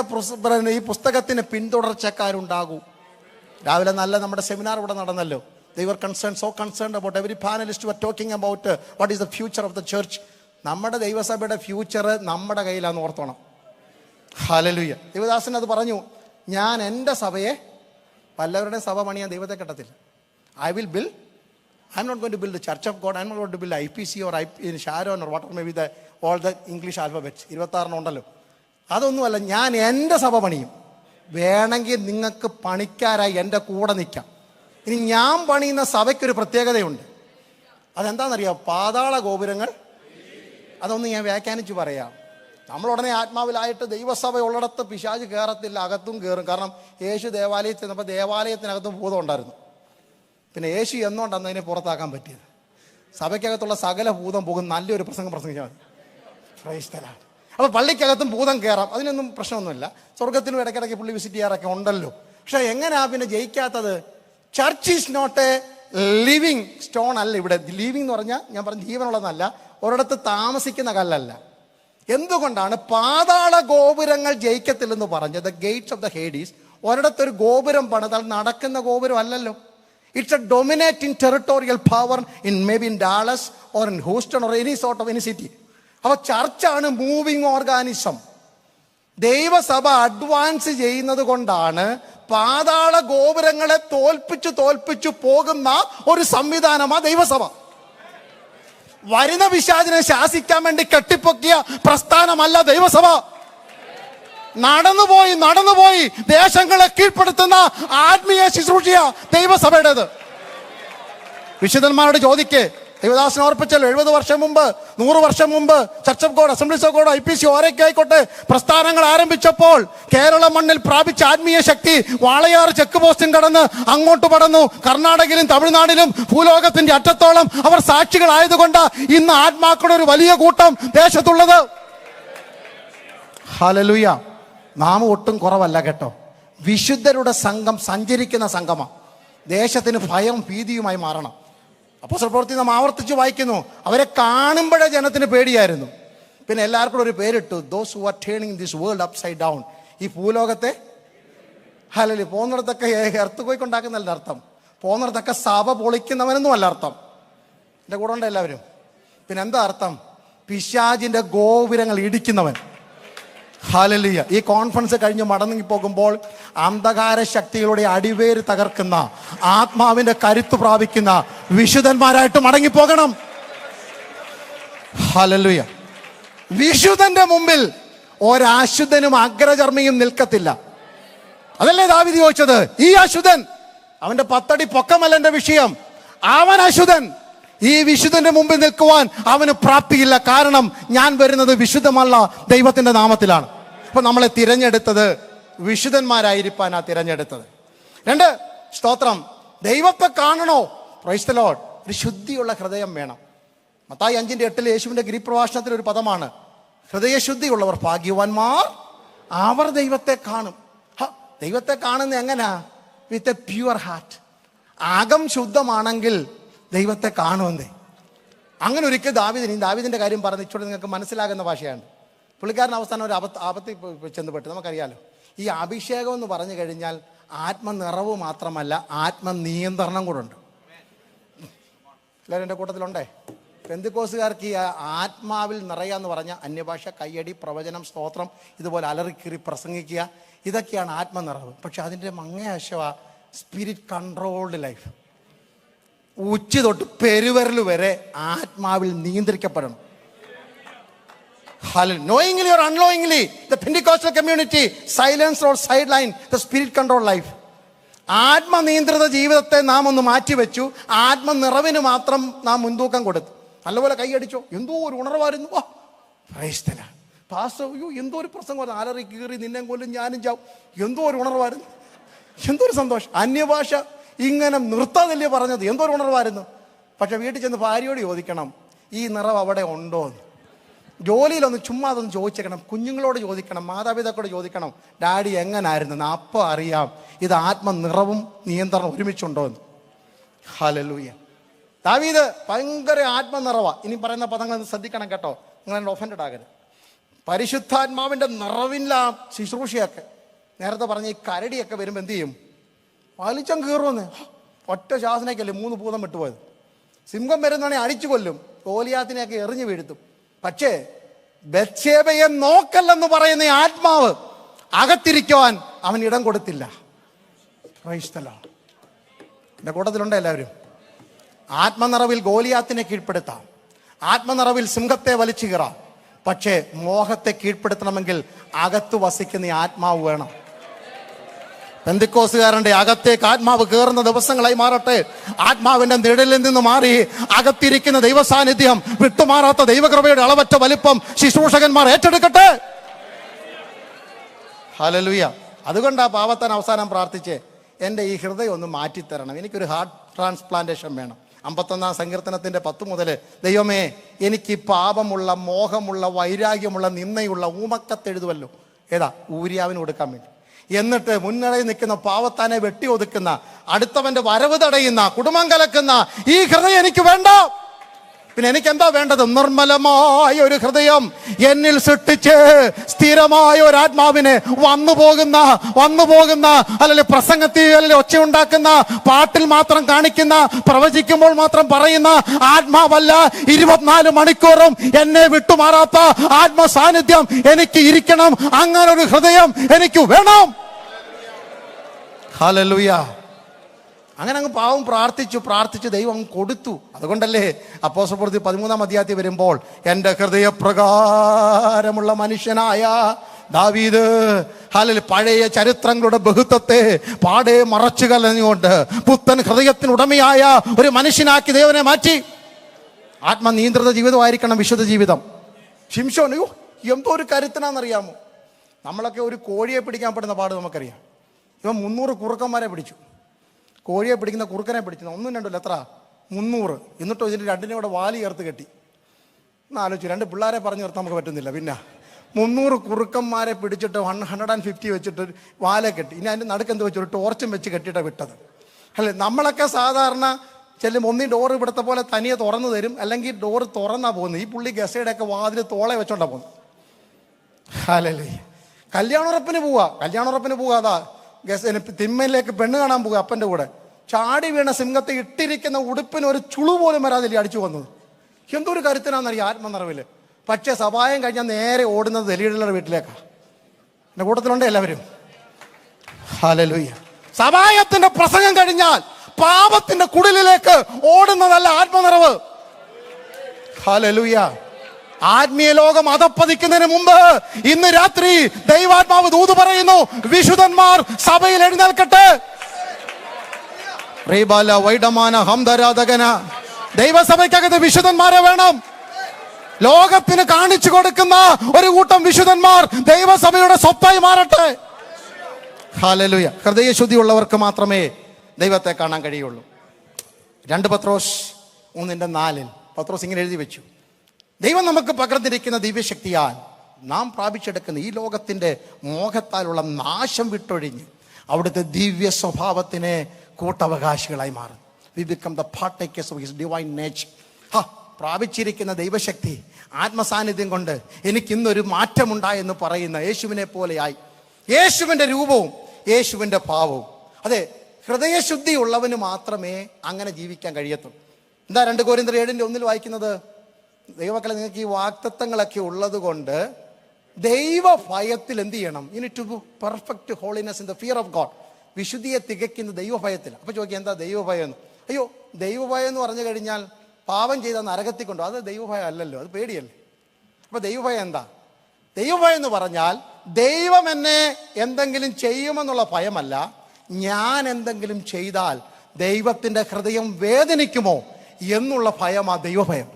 ഈ പുസ്തകത്തിന് പിന്തുടർച്ചക്കാരുണ്ടാകൂ. രാവിലെ നല്ല നമ്മുടെ സെമിനാർ ഇവിടെ നടന്നല്ലോ. They were so concerned about every panelist were talking about what is the future of the church. നമ്മുടെ ദൈവസഭയുടെ ഫ്യൂച്ചർ നമ്മുടെ കയ്യിലാന്ന് ഓർത്തോണം. ഹല്ലേലൂയ. ദൈവദാസൻ അത് പറഞ്ഞു, ഞാൻ എൻ്റെ സഭയെ പല്ലവരുടെ സഭ പണിയാൻ ദൈവത്തെ കെട്ടത്തില്ല. I am not going to build the Church of God. I am not going to build IPC or in Sharon or whatever may be all the English alphabets. 26 ഉണ്ടല്ലോ. അതൊന്നുമല്ല, ഞാൻ എൻ്റെ സഭ പണിയും. വേണമെങ്കിൽ നിങ്ങൾക്ക് പണിക്കാരായി എൻ്റെ കൂടെ നിൽക്കാം. ഇനി ഞാൻ പണിയുന്ന സഭയ്ക്കൊരു പ്രത്യേകതയുണ്ട്. അതെന്താണെന്നറിയാം? പാതാള ഗോപുരങ്ങൾ. അതൊന്ന് ഞാൻ വ്യാഖ്യാനിച്ച് പറയാം. നമ്മളുടനെ ആത്മാവിലായിട്ട് ദൈവസഭ ഉള്ളിടത്ത് പിശാച് കയറത്തില്ല, അകത്തും കയറും. കാരണം യേശു ദേവാലയത്തിൽ ചെന്നപ്പോൾ ദേവാലയത്തിനകത്തും ഭൂതം ഉണ്ടായിരുന്നു. പിന്നെ യേശു എന്നുകൊണ്ടാണ് അതിനെ പുറത്താക്കാൻ പറ്റിയത്? സഭയ്ക്കകത്തുള്ള സകല ഭൂതം പോകും. നല്ലൊരു പ്രസംഗം പ്രസംഗിച്ചാൽ മതി. Price the Lord. അപ്പോൾ പള്ളിക്കകത്തും ഭൂതം കയറാം, അതിനൊന്നും പ്രശ്നമൊന്നുമില്ല. സ്വർഗത്തിലും ഇടയ്ക്കിടയ്ക്ക് പുള്ളി വിസിറ്റ് ചെയ്യാറൊക്കെ ഉണ്ടല്ലോ. പക്ഷെ എങ്ങനെയാ പിന്നെ ജയിക്കാത്തത്? Church is not a living stone അല്ല. ഇവിടെ ലിവിങ് എന്ന് പറഞ്ഞാൽ ഞാൻ പറഞ്ഞ ജീവനുള്ളതല്ല, ഒരിടത്ത് താമസിക്കുന്ന കല്ലല്ല. എന്തുകൊണ്ടാണ് പാതാള ഗോപുരങ്ങൾ ജയിക്കത്തില്ലെന്ന് പറഞ്ഞത്? Gates of the Hades. ഒരിടത്തൊരു ഗോപുരം പണിതാൽ നടക്കുന്ന ഗോപുരം അല്ലല്ലോ. It's a dominating territorial power in maybe in Dallas or in Houston or any sort of any city. അപ്പോൾ ചർച്ചാണ് മൂവിങ് ഓർഗാനിസം. ദൈവസഭ അഡ്വാൻസ് ചെയ്യുന്നത് കൊണ്ടാണ് പാതാള ഗോപുരങ്ങളെ തോൽപ്പിച്ചു പോകുന്ന ഒരു സംവിധാനമാ ദൈവസഭ. വരുന്ന പിശാചിനെ ശാസിക്കാൻ വേണ്ടി കെട്ടിപ്പൊക്കിയ പ്രസ്ഥാനമല്ല ദൈവസഭ. നടന്നുപോയി ദേശങ്ങളെ കീഴ്പ്പെടുത്തുന്ന ആത്മീയ ശുശ്രൂഷ ദൈവസഭയുടേത്. വിശുദ്ധന്മാരോട് ചോദിക്കേ. ദൈവദാസൻ ഓർപ്പിച്ചല്ലോ, 70 വർഷം മുമ്പ് 100 വർഷം മുമ്പ് church of God, assemblies of God, IPC ഓരൊക്കെ ആയിക്കോട്ടെ പ്രസ്ഥാനങ്ങൾ ആരംഭിച്ചപ്പോൾ കേരള മണ്ണിൽ പ്രാപിച്ച ആത്മീയ ശക്തി വാളയാർ ചെക്ക് പോസ്റ്റും കടന്ന് അങ്ങോട്ട് പടന്നു. കർണാടകയിലും തമിഴ്നാടിലും ഭൂലോകത്തിന്റെ അറ്റത്തോളം അവർ സാക്ഷികളായതുകൊണ്ട് ഇന്ന് ആത്മാക്കളുടെ ഒരു വലിയ കൂട്ടം ദേശത്തുള്ളത്. ഹല്ലേലൂയ. നാം ഒട്ടും കുറവല്ല കേട്ടോ. വിശുദ്ധരുടെ സംഘം സഞ്ചരിക്കുന്ന സംഘമാണ്. ദേശത്തിന് ഭയം ഭീതിയുമായി മാറണം. അപ്പോസ്തല പ്രവൃത്തി നാം ആവർത്തിച്ച് വായിക്കുന്നു. അവരെ കാണുമ്പോഴേ ജനത്തിന് പേടിയായിരുന്നു. പിന്നെ എല്ലാവർക്കും ഒരു പേരിട്ടു, those who are turning this world upside down. ഈ ഭൂലോകത്തെ ഹല്ലേലൂയ പോകുന്നിടത്തൊക്കെ എർത്ത് പോയിക്കൊണ്ടാക്കുന്നല്ല അർത്ഥം. പോകുന്നിടത്തൊക്കെ സഭ പൊളിക്കുന്നവനൊന്നും അല്ല അർത്ഥം. എൻ്റെ കൂടെ ഉണ്ട് എല്ലാവരും. പിന്നെ എന്താ അർത്ഥം? പിശാചിന്റെ ഗോപുരങ്ങൾ ഇടിക്കുന്നവൻ. ഹല്ലേലൂയ. ഈ കോൺഫറൻസ് കഴിഞ്ഞ് മടങ്ങി പോകുമ്പോൾ അന്ധകാര ശക്തികളുടെ അടിവേര് തകർക്കുന്ന ആത്മാവിന്റെ കരുത്ത് പ്രാപിക്കുന്ന വിശുദ്ധന്മാരായിട്ട് മടങ്ങിപ്പോകണം. ഹല്ലേലൂയ. വിശുദ്ധന്റെ മുമ്പിൽ ഒരശുദ്ധനും അഗ്രചർമ്മിയും നിൽക്കത്തില്ല. അതല്ലേ ദാവീദ് ചോദിച്ചത്? ഈ അശുദ്ധൻ, അവന്റെ 10 അടി പൊക്കമല്ല എന്റെ വിഷയം, അവൻ അശുദ്ധൻ. ഈ വിശുദ്ധന്റെ മുമ്പിൽ നിൽക്കുവാൻ അവന് പ്രാപ്തിയില്ല. കാരണം ഞാൻ വരുന്നത് വിശുദ്ധമല്ല ദൈവത്തിന്റെ നാമത്തിലാണ്. അപ്പൊ നമ്മളെ തിരഞ്ഞെടുത്തത് വിശുദ്ധന്മാരായിരിക്കാനാ തിരഞ്ഞെടുത്തത്. 2, സ്തോത്രം, ദൈവത്തെ കാണണോ? Price the Lord. ഒരു ശുദ്ധിയുള്ള ഹൃദയം വേണം. മത്തായി 5:8 യേശുവിന്റെ ഗിരിപ്രഭാഷണത്തിൽ ഒരു പദമാണ്, ഹൃദയശുദ്ധിയുള്ളവർ ഭാഗ്യവാന്മാർ, അവർ ദൈവത്തെ കാണും. ദൈവത്തെ കാണുന്ന എങ്ങനാ? With a pure heart. അകം ശുദ്ധമാണെങ്കിൽ ദൈവത്തെ കാണുമെന്നേ. അങ്ങനെ ഒരിക്കൽ ദാവീദിന്റെ കാര്യം പറഞ്ഞ് ഇച്ചോടെ നിങ്ങൾക്ക് മനസ്സിലാകുന്ന ഭാഷയാണ്. പുള്ളിക്കാരൻ അവസാനം ഒരു ആപത്തിൽ ചെന്നുപെട്ട്, നമുക്കറിയാലോ. ഈ അഭിഷേകം എന്ന് പറഞ്ഞു കഴിഞ്ഞാൽ ആത്മനിറവ് മാത്രമല്ല, ആത്മനിയന്ത്രണം കൂടെ ഉണ്ട്. എല്ലാവരും എൻ്റെ കൂട്ടത്തിലുണ്ടേ? പെന്തിക്കോസുകാർക്ക് ഈ ആത്മാവിൽ നിറയാന്ന് പറഞ്ഞ അന്യഭാഷ, കയ്യടി, പ്രവചനം, സ്തോത്രം, ഇതുപോലെ അലറിക്കീറി പ്രസംഗിക്കുക, ഇതൊക്കെയാണ് ആത്മനിറവ്. പക്ഷെ അതിൻ്റെ മങ്ങേശവ സ്പിരിറ്റ് കൺട്രോൾഡ് ലൈഫ്. ഉച്ച തൊട്ട് പെരുവരൽ വരെ ആത്മാവിൽ നിയന്ത്രിക്കപ്പെടണം. Knowingly or unknowingly, the Pentecostal community silenced or sidelined the spirit control life. ആത്മനിയന്ത്രിത ജീവിതത്തെ നാം ഒന്ന് മാറ്റിവെച്ചു. ആത്മനിറവിന് മാത്രം നാം മുൻതൂക്കം കൊടുത്തു. നല്ലപോലെ കൈയടിച്ചോ, എന്തോ ഒരു ഉണർവായിരുന്നു. പാസ്റ്റർ, അയ്യോ എന്തോ ഒരു പ്രസംഗം, ആലറി കീറി നിന്നെ കൊല്ലും ഞാനും ചാവും, എന്തോ ഒരു ഉണർവായിരുന്നു, എന്തോ ഒരു സന്തോഷം. അന്യഭാഷ ഇങ്ങനെ നിർത്താതല്ലേ പറഞ്ഞത്, എന്തോ ഒരു ഉണർവായിരുന്നു. പക്ഷെ വീട്ടിൽ ചെന്ന് ഭാര്യയോട് ചോദിക്കണം, ഈ നിറവ് അവിടെ ഉണ്ടോ എന്ന്. ജോലിയിലൊന്ന് ചുമ്മാ അതൊന്ന് ചോദിച്ചേക്കണം, കുഞ്ഞുങ്ങളോട് ചോദിക്കണം, മാതാപിതാക്കളോട് ചോദിക്കണം, ഡാഡി എങ്ങനായിരുന്നു. അപ്പോൾ അറിയാം ഇത് ആത്മനിറവും നിയന്ത്രണം ഒരുമിച്ചുണ്ടോ എന്ന്. ഹല്ലേലൂയ. ദാവീദ് ഭയങ്കര ആത്മനിറവാ. ഇനി പറയുന്ന പദങ്ങൾ ശ്രദ്ധിക്കണം കേട്ടോ, നിങ്ങൾ ഒഫൻഡഡ് ആകരുത്. പരിശുദ്ധാത്മാവിൻ്റെ നിറവില്ല ശുശ്രൂഷയൊക്കെ. നേരത്തെ പറഞ്ഞ ഈ കരടിയൊക്കെ വരുമ്പോൾ എന്ത് ചെയ്യും? വലിച്ചം കീറുമെന്ന്. ഒറ്റ ശാസനയ്ക്കല്ലേ 3 ഭൂതം വിട്ടുപോയത്. സിംഹം വരുന്നതാണെങ്കിൽ അടിച്ചു കൊല്ലും, ഗോലിയാത്തിനെയൊക്കെ എറിഞ്ഞു വീഴ്ത്തും. പക്ഷേ ബത്ശേബയെ നോക്കല്ലെന്ന് പറയുന്ന ആത്മാവ് അകത്തിരിക്കുവാൻ അവൻ ഇടം കൊടുത്തില്ല. Price the Lord. എൻ്റെ കൂട്ടത്തിലുണ്ട് എല്ലാവരും? ആത്മനിറവിൽ ഗോലിയാത്തിനെ കീഴ്പ്പെടുത്താം, ആത്മനിറവിൽ സിംഹത്തെ വലിച്ചു കീറാം. പക്ഷേ മോഹത്തെ കീഴ്പ്പെടുത്തണമെങ്കിൽ അകത്ത് വസിക്കുന്ന ആത്മാവ് വേണം. പെന്തിക്കോസുകാരന്റെ അകത്തേക്ക് ആത്മാവ് കയറുന്ന ദിവസങ്ങളായി മാറട്ടെ. ആത്മാവിന്റെ നിഴലിൽ നിന്ന് മാറി അകത്തിരിക്കുന്ന ദൈവസാന്നിധ്യം, വിട്ടുമാറാത്ത ദൈവകൃപയുടെ അളവറ്റ വലിപ്പം ശുശ്രൂഷകന്മാർ ഏറ്റെടുക്കട്ടെ. ഹല്ലേലൂയ. അതുകൊണ്ടാ പാവത്താൻ അവസാനം പ്രാർത്ഥിച്ച്, എൻ്റെ ഈ ഹൃദയം ഒന്ന് മാറ്റിത്തരണം, എനിക്കൊരു ഹാർട്ട് ട്രാൻസ്പ്ലാന്റേഷൻ വേണം. 51-ാം സങ്കീർത്തനത്തിന്റെ 10 മുതൽ, ദൈവമേ എനിക്ക് പാപമുള്ള, മോഹമുള്ള, വൈരാഗ്യമുള്ള, നിന്നയുള്ള ഊമക്കത്തെഴുതുവല്ലോ. ഏതാ? ഊരിയാവിന് കൊടുക്കാൻ വേണ്ടി. എന്നിട്ട് മുൻനിരയിൽ നിൽക്കുന്ന പാവത്താനെ വെട്ടി ഒതുക്കുന്ന, അടുത്തവന്റെ വരവ് തടയുന്ന, കുടുംബം കലക്കുന്ന ഈ ഹൃദയം എനിക്ക് വേണ്ട. പിന്നെ എനിക്ക് എന്താ വേണ്ടത്? നിർമ്മലമായ ഒരു ഹൃദയം എന്നിൽ സൃഷ്ടിച്ച് സ്ഥിരമായ ഒരു ആത്മാവിനെ വന്നു പോകുന്ന അല്ലെങ്കിൽ പ്രസംഗത്തിൽ അല്ലെങ്കിൽ ഒച്ചയുണ്ടാക്കുന്ന, പാട്ടിൽ മാത്രം കാണിക്കുന്ന, പ്രവചിക്കുമ്പോൾ മാത്രം പറയുന്ന ആത്മാവല്ല. 24 മണിക്കൂറും എന്നെ വിട്ടുമാറാത്ത ആത്മ സാന്നിധ്യം എനിക്ക് ഇരിക്കണം. അങ്ങനെ ഒരു ഹൃദയം എനിക്ക് വേണം. ഹല്ലേലൂയ. അങ്ങനെ അങ്ങ് പാവം പ്രാർത്ഥിച്ചു ദൈവം കൊടുത്തു. അതുകൊണ്ടല്ലേ അപ്പോസ്തലപ്രവൃത്തി 13-ാം അധ്യായത്തിൽ വരുമ്പോൾ, എൻ്റെ ഹൃദയപ്രകാരമുള്ള മനുഷ്യനായ ദാവീദ് പഴയ ചരിത്രങ്ങളുടെ ബഹുത്വത്തെ പാടെ മറച്ചു കളഞ്ഞുകൊണ്ട് പുത്തൻ ഹൃദയത്തിനുടമയായ ഒരു മനുഷ്യനാക്കി ദൈവനെ മാറ്റി. ആത്മനിയന്ത്രിത ജീവിതമായിരിക്കണം വിശുദ്ധ ജീവിതം. ശിംശോൻ, അയ്യോ എന്തോ ഒരു കരുത്തനാണെന്നറിയാമോ? നമ്മളൊക്കെ ഒരു കോഴിയെ പിടിക്കാൻ പെടുന്ന പാട് നമുക്കറിയാം. ഇവൻ 300 കുറുക്കന്മാരെ പിടിച്ചു. കോഴിയെ പിടിക്കുന്ന കുറുക്കനെ പിടിച്ചു. 1 2 എത്ര? 300. എന്നിട്ടോ ഇതിൻ്റെ 2നെ കൂടെ വാലി ചേർത്ത് കെട്ടി. ആലോചിച്ചു, 2 പിള്ളേരെ പറഞ്ഞു നിർത്താൻ നമുക്ക് പറ്റുന്നില്ല. പിന്നെ 300 കുറുക്കന്മാരെ പിടിച്ചിട്ട് 150 വെച്ചിട്ട് വാലെ കെട്ടി. ഇനി അതിൻ്റെ നടുക്കെന്ത് വെച്ചു? ഒരു ടോർച്ചും വെച്ച് കെട്ടിയിട്ടാണ് വിട്ടത്. അല്ലേ? നമ്മളൊക്കെ സാധാരണ ചെല്ലും ഒന്നീ ഡോറ് ഇവിടുത്തെ പോലെ തനിയെ തുറന്നു തരും, അല്ലെങ്കിൽ ഡോറ് തുറന്നാ പോകുന്നത്. ഈ പുള്ളി ഗസയുടെയൊക്കെ വാതിൽ തോളെ വെച്ചോണ്ടാ പോകുന്നത്. അല്ലേ? കല്യാണുറപ്പിന് പോവുക. അതാ ഗസന് തിമ്മയിലേക്ക് പെണ്ണ് കാണാൻ പോകുക അപ്പൻ്റെ കൂടെ. ചാടി വീണ സിംഹത്തെ ഇട്ടിരിക്കുന്ന ഉടുപ്പിന് ഒരു ചുളു പോലും വരാതില്ല അടിച്ചു വന്നത്. എന്തൊരു കരുത്തനാണെന്നറിയാം ആത്മനിറവില്. പക്ഷേ സഭായം കഴിഞ്ഞാൽ നേരെ ഓടുന്നത് ദലീലയുടെ വീട്ടിലേക്കാണ്. എൻ്റെ കൂട്ടത്തിലുണ്ട് എല്ലാവരും? ഹല്ലേലൂയ. സഭായത്തിന്റെ പ്രസംഗം കഴിഞ്ഞാൽ പാപത്തിന്റെ കുടിലിലേക്ക് ഓടുന്നതല്ല ആത്മനിറവ്. ഹല്ലേലൂയ. ആത്മീയ ലോകം അധപ്പതിക്കുന്നതിന് മുമ്പ് ഇന്ന് രാത്രി ദൈവാത്മാവ് ദൂത് പറയുന്നു, വിശുദ്ധന്മാർ സഭയിൽ എഴുന്നേൽക്കട്ടെ. ദൈവസഭയ്ക്കകത്ത് വിശുദ്ധന്മാരെ വേണം. ലോകത്തിന് കാണിച്ചു കൊടുക്കുന്ന ഒരു കൂട്ടം വിശുദ്ധന്മാർ ദൈവസഭയുടെ സ്വത്തായി മാറട്ടെ. ഹല്ലേലൂയ. ഹൃദയശുദ്ധിയുള്ളവർക്ക് മാത്രമേ ദൈവത്തെ കാണാൻ കഴിയുള്ളൂ. 2 പത്രോസ് 3:4 പത്രോസ് ഇങ്ങനെ എഴുതി വെച്ചു: ദൈവം നമുക്ക് പകർന്നിരിക്കുന്ന ദിവ്യശക്തിയാൽ നാം പ്രാപിച്ചെടുക്കുന്ന ഈ ലോകത്തിൻ്റെ മോഹത്താലുള്ള നാശം വിട്ടൊഴിഞ്ഞ് അവിടുത്തെ ദിവ്യ സ്വഭാവത്തിന് കൂട്ടവകാശികളായി മാറും. We become the partakers of his divine nature. പ്രാപിച്ചിരിക്കുന്ന ദൈവശക്തി, ആത്മസാന്നിധ്യം കൊണ്ട് എനിക്കിന്നൊരു മാറ്റമുണ്ടായെന്ന് പറയുന്ന യേശുവിനെ പോലെയായി, യേശുവിൻ്റെ രൂപവും യേശുവിൻ്റെ ഭാവവും. അതെ, ഹൃദയശുദ്ധി ഉള്ളവന് മാത്രമേ അങ്ങനെ ജീവിക്കാൻ കഴിയത്തുള്ളൂ. എന്താ 2 കൊരിന്ത്യർ 7:1 വായിക്കുന്നത്? ദൈവമക്കളെ, നിങ്ങൾക്ക് ഈ വാഗ്ദത്തങ്ങളൊക്കെ ഉള്ളത് കൊണ്ട് ദൈവ ഭയത്തിൽ എന്ത് ചെയ്യണം? You need to be perfect holiness in the fear of God. വിശുദ്ധിയെ തികയ്ക്കുന്ന ദൈവഭയത്തിൽ. അപ്പോൾ ചോദിക്കുക, എന്താ ദൈവഭയം എന്ന്? അയ്യോ, ദൈവഭയം എന്ന് പറഞ്ഞു കഴിഞ്ഞാൽ പാപം ചെയ്ത നരകത്തിൽ കൊണ്ടോ? അത് ദൈവഭയം അല്ലല്ലോ, അത് പേടിയല്ലേ. അപ്പോൾ ദൈവഭയം എന്താ? ദൈവഭയം എന്ന് പറഞ്ഞാൽ ദൈവം എന്നെ എന്തെങ്കിലും ചെയ്യുമെന്നുള്ള ഭയമല്ല, ഞാൻ എന്തെങ്കിലും ചെയ്താൽ ദൈവത്തിൻ്റെ ഹൃദയം വേദനിക്കുമോ എന്നുള്ള ഭയമാ ദൈവഭയം.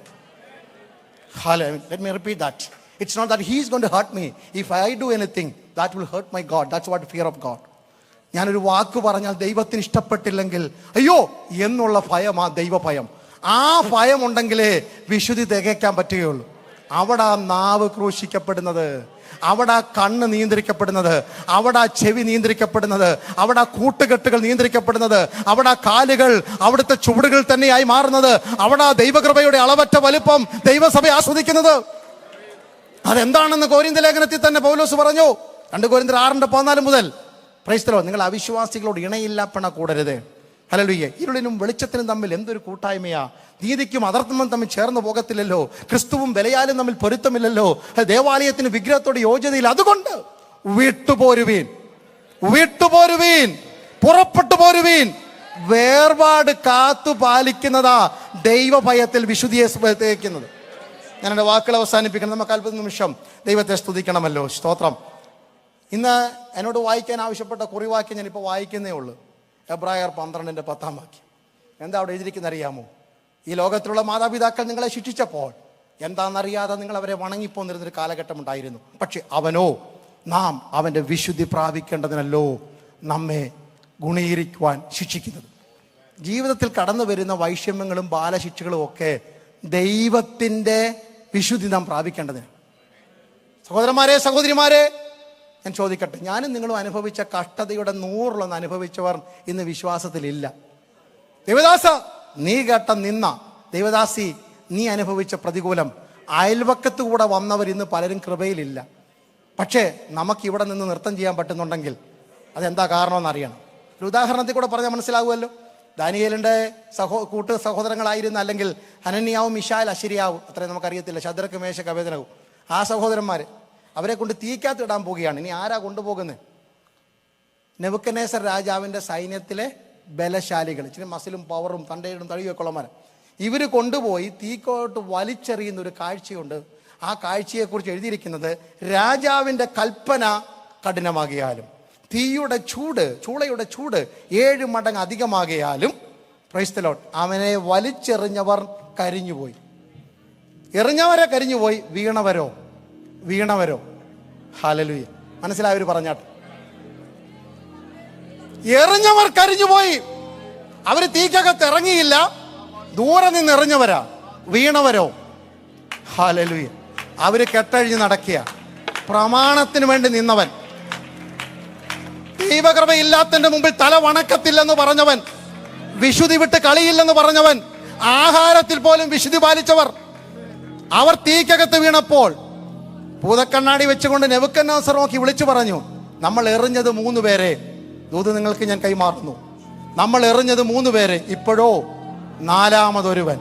Let me repeat that. It's not that he is going to hurt me. If I do anything, that will hurt my God. That's what fear of God. ഞാനൊരു വാക്ക് പറഞ്ഞാൽ ദൈവത്തിന് ഇഷ്ടപ്പെട്ടില്ലെങ്കിൽ അയ്യോ എന്നുള്ള ഭയമാ ദൈവഭയം. ആ ഭയം ഉണ്ടെങ്കിലേ വിശുദ്ധി തികയ്ക്കാൻ പറ്റുകയുള്ളൂ. അവിടെ ആ നാവ് ക്രൂശിക്കപ്പെടുന്നത്, അവിടെ ആ കണ്ണ് നിയന്ത്രിക്കപ്പെടുന്നത്, അവിടെ ആ ചെവി നിയന്ത്രിക്കപ്പെടുന്നത്, അവിടെ ആ കൂട്ടുകെട്ടുകൾ നിയന്ത്രിക്കപ്പെടുന്നത്, അവിടെ ആ കാലുകൾ അവിടുത്തെ ചുവടുകൾ തന്നെയായി മാറുന്നത്, അവിടെ ആ ദൈവകൃപയുടെ അളവറ്റ വലുപ്പം ദൈവസഭ ആസ്വദിക്കുന്നത്. അതെന്താണെന്ന് കൊരിന്ത്യർ ലേഖനത്തിൽ തന്നെ പൗലോസ് പറഞ്ഞു. 2 കൊരിന്ത്യർ 6:14 മുതൽ. Price the Lord. നിങ്ങൾ അവിശ്വാസികളോട് ഇണയില്ലാപ്പണ കൂടരുത്. ഹല്ലേലൂയ. ഇരുളിനും വെളിച്ചത്തിനും തമ്മിൽ എന്തൊരു കൂട്ടായ്മയാ! നീതിക്കും അധർമ്മം തമ്മിൽ ചേർന്ന് പോകത്തില്ലല്ലോ. ക്രിസ്തുവും ബലയാലും തമ്മിൽ പൊരുത്തമില്ലല്ലോ. ദേവാലയത്തിന് വിഗ്രഹത്തോട് യോഗ്യതയില്ല. അതുകൊണ്ട് വിട്ടുപോരുവീൻ, വിട്ടുപോരുവീൻ, പുറപ്പെട്ടു പോരുവീൻ. വേർപാട് കാത്തു പാലിക്കുന്നതാ ദൈവഭയത്തിൽ വിശുദ്ധിയെ തേക്കുന്നത്. ഞാൻ എൻ്റെ വാക്കുകൾ അവസാനിപ്പിക്കണം. നമുക്ക് 40 നിമിഷം ദൈവത്തെ സ്തുതിക്കണമല്ലോ. സ്തോത്രം. ഇന്ന് എന്നോട് വായിക്കാൻ ആവശ്യപ്പെട്ട കുറിവാക്യം ഞാനിപ്പോൾ വായിക്കുന്നേ ഉള്ളൂ. എബ്രായർ 12:10 വാക്യം. എന്താ അവിടെ എഴുതിയിരിക്കുന്ന അറിയാമോ? ഈ ലോകത്തിലുള്ള മാതാപിതാക്കൾ നിങ്ങളെ ശിക്ഷിച്ചപ്പോൾ എന്താണെന്നറിയാതെ നിങ്ങൾ അവരെ വണങ്ങിപ്പോന്നിരുന്നൊരു കാലഘട്ടം ഉണ്ടായിരുന്നു. പക്ഷെ അവനോ, നാം അവൻ്റെ വിശുദ്ധി പ്രാപിക്കേണ്ടതിനല്ലോ നമ്മെ ഗുണീകരിക്കുവാൻ ശിക്ഷിക്കുന്നത്. ജീവിതത്തിൽ കടന്നു വരുന്ന വൈഷമ്യങ്ങളും ബാലശിക്ഷകളും ഒക്കെ ദൈവത്തിൻ്റെ വിശുദ്ധി നാം പ്രാപിക്കേണ്ടതിന്. സഹോദരന്മാരെ, സഹോദരിമാരെ, ഞാൻ ചോദിക്കട്ടെ, ഞാനും നിങ്ങളും അനുഭവിച്ച കഷ്ടതയുടെ 100 അനുഭവിച്ചവർ ഇന്ന് വിശ്വാസത്തിലില്ല. ദേവദാസ, നീ കേട്ട നിന്ന, ദേവദാസി, നീ അനുഭവിച്ച പ്രതികൂലം, അയൽവക്കത്ത് കൂടെ വന്നവർ ഇന്ന് പലരും കൃപയിലില്ല. പക്ഷേ നമുക്കിവിടെ നിന്ന് നൃത്തം ചെയ്യാൻ പറ്റുന്നുണ്ടെങ്കിൽ അതെന്താ കാരണമെന്ന് അറിയണം. ഒരു ഉദാഹരണത്തിൽ കൂടെ പറഞ്ഞാൽ മനസ്സിലാകുമല്ലോ. ദാനിയേലിൻ്റെ കൂട്ട് സഹോദരങ്ങളായിരുന്ന, അല്ലെങ്കിൽ ഹനന്യാവും മിശാൽ അശരിയാവും, അത്രയും നമുക്കറിയത്തില്ല, ശദ്രക്ക് മേശക്ക് അബേദ്നെഗോ, ആ സഹോദരന്മാർ അവരെ കൊണ്ട് തീക്കകത്ത് ഇടാൻ പോവുകയാണ്. ഇനി ആരാ കൊണ്ടുപോകുന്നത്? നെബൂഖദ്നേസർ രാജാവിൻ്റെ സൈന്യത്തിലെ ബലശാലികൾ, ഇച്ചിരി മസിലും പവറും തണ്ടയിടും തഴിയൊക്കെ ഉള്ളമാരെ, ഇവർ കൊണ്ടുപോയി തീക്കോട്ട് വലിച്ചെറിയുന്ന ഒരു കാഴ്ചയുണ്ട്. ആ കാഴ്ചയെക്കുറിച്ച് എഴുതിയിരിക്കുന്നത്, രാജാവിൻ്റെ കൽപ്പന കഠിനമാകിയാലും തീയുടെ ചൂട്, ചൂളയുടെ ചൂട് 7 മടങ്ങ് അധികമാകിയാലും, പ്രൈസ് ദി ലോർഡ്, അവനെ വലിച്ചെറിഞ്ഞവർ കരിഞ്ഞുപോയി. എറിഞ്ഞവരെ കരിഞ്ഞുപോയി, വീണവരോ ഹല്ലേലൂയ. മനസ്സിലായവർ പറഞ്ഞാട്ട്. എറിഞ്ഞവർ കരിഞ്ഞുപോയി. അവര് തീക്കകത്ത് ഇറങ്ങിയില്ല, ദൂരെ നിന്ന് എറിഞ്ഞവരാ. വീണവരോ ഹല്ലേലൂയ, അവര് കെട്ടഴിഞ്ഞ് നടക്കുക. പ്രമാണത്തിന് വേണ്ടി നിന്നവൻ, ദൈവകൃപയില്ലാത്തതിന്റെ മുമ്പിൽ തല വണക്കത്തില്ലെന്ന് പറഞ്ഞവൻ, വിശുദ്ധി വിട്ട് കളിയില്ലെന്ന് പറഞ്ഞവൻ, ആഹാരത്തിൽ പോലും വിശുദ്ധി പാലിച്ചവർ, അവർ തീക്കകത്ത് വീണപ്പോൾ ഭൂതക്കണ്ണാടി വെച്ചുകൊണ്ട് നെബൂഖദ്നേസർ നോക്കി വിളിച്ചു പറഞ്ഞു, നമ്മൾ എറിഞ്ഞത് 3 പേരെ, ദൂത് നിങ്ങൾക്ക് ഞാൻ കൈമാറുന്നു. നമ്മൾ എറിഞ്ഞത് 3 പേരെ, ഇപ്പോഴോ 4മതൊരുവൻ.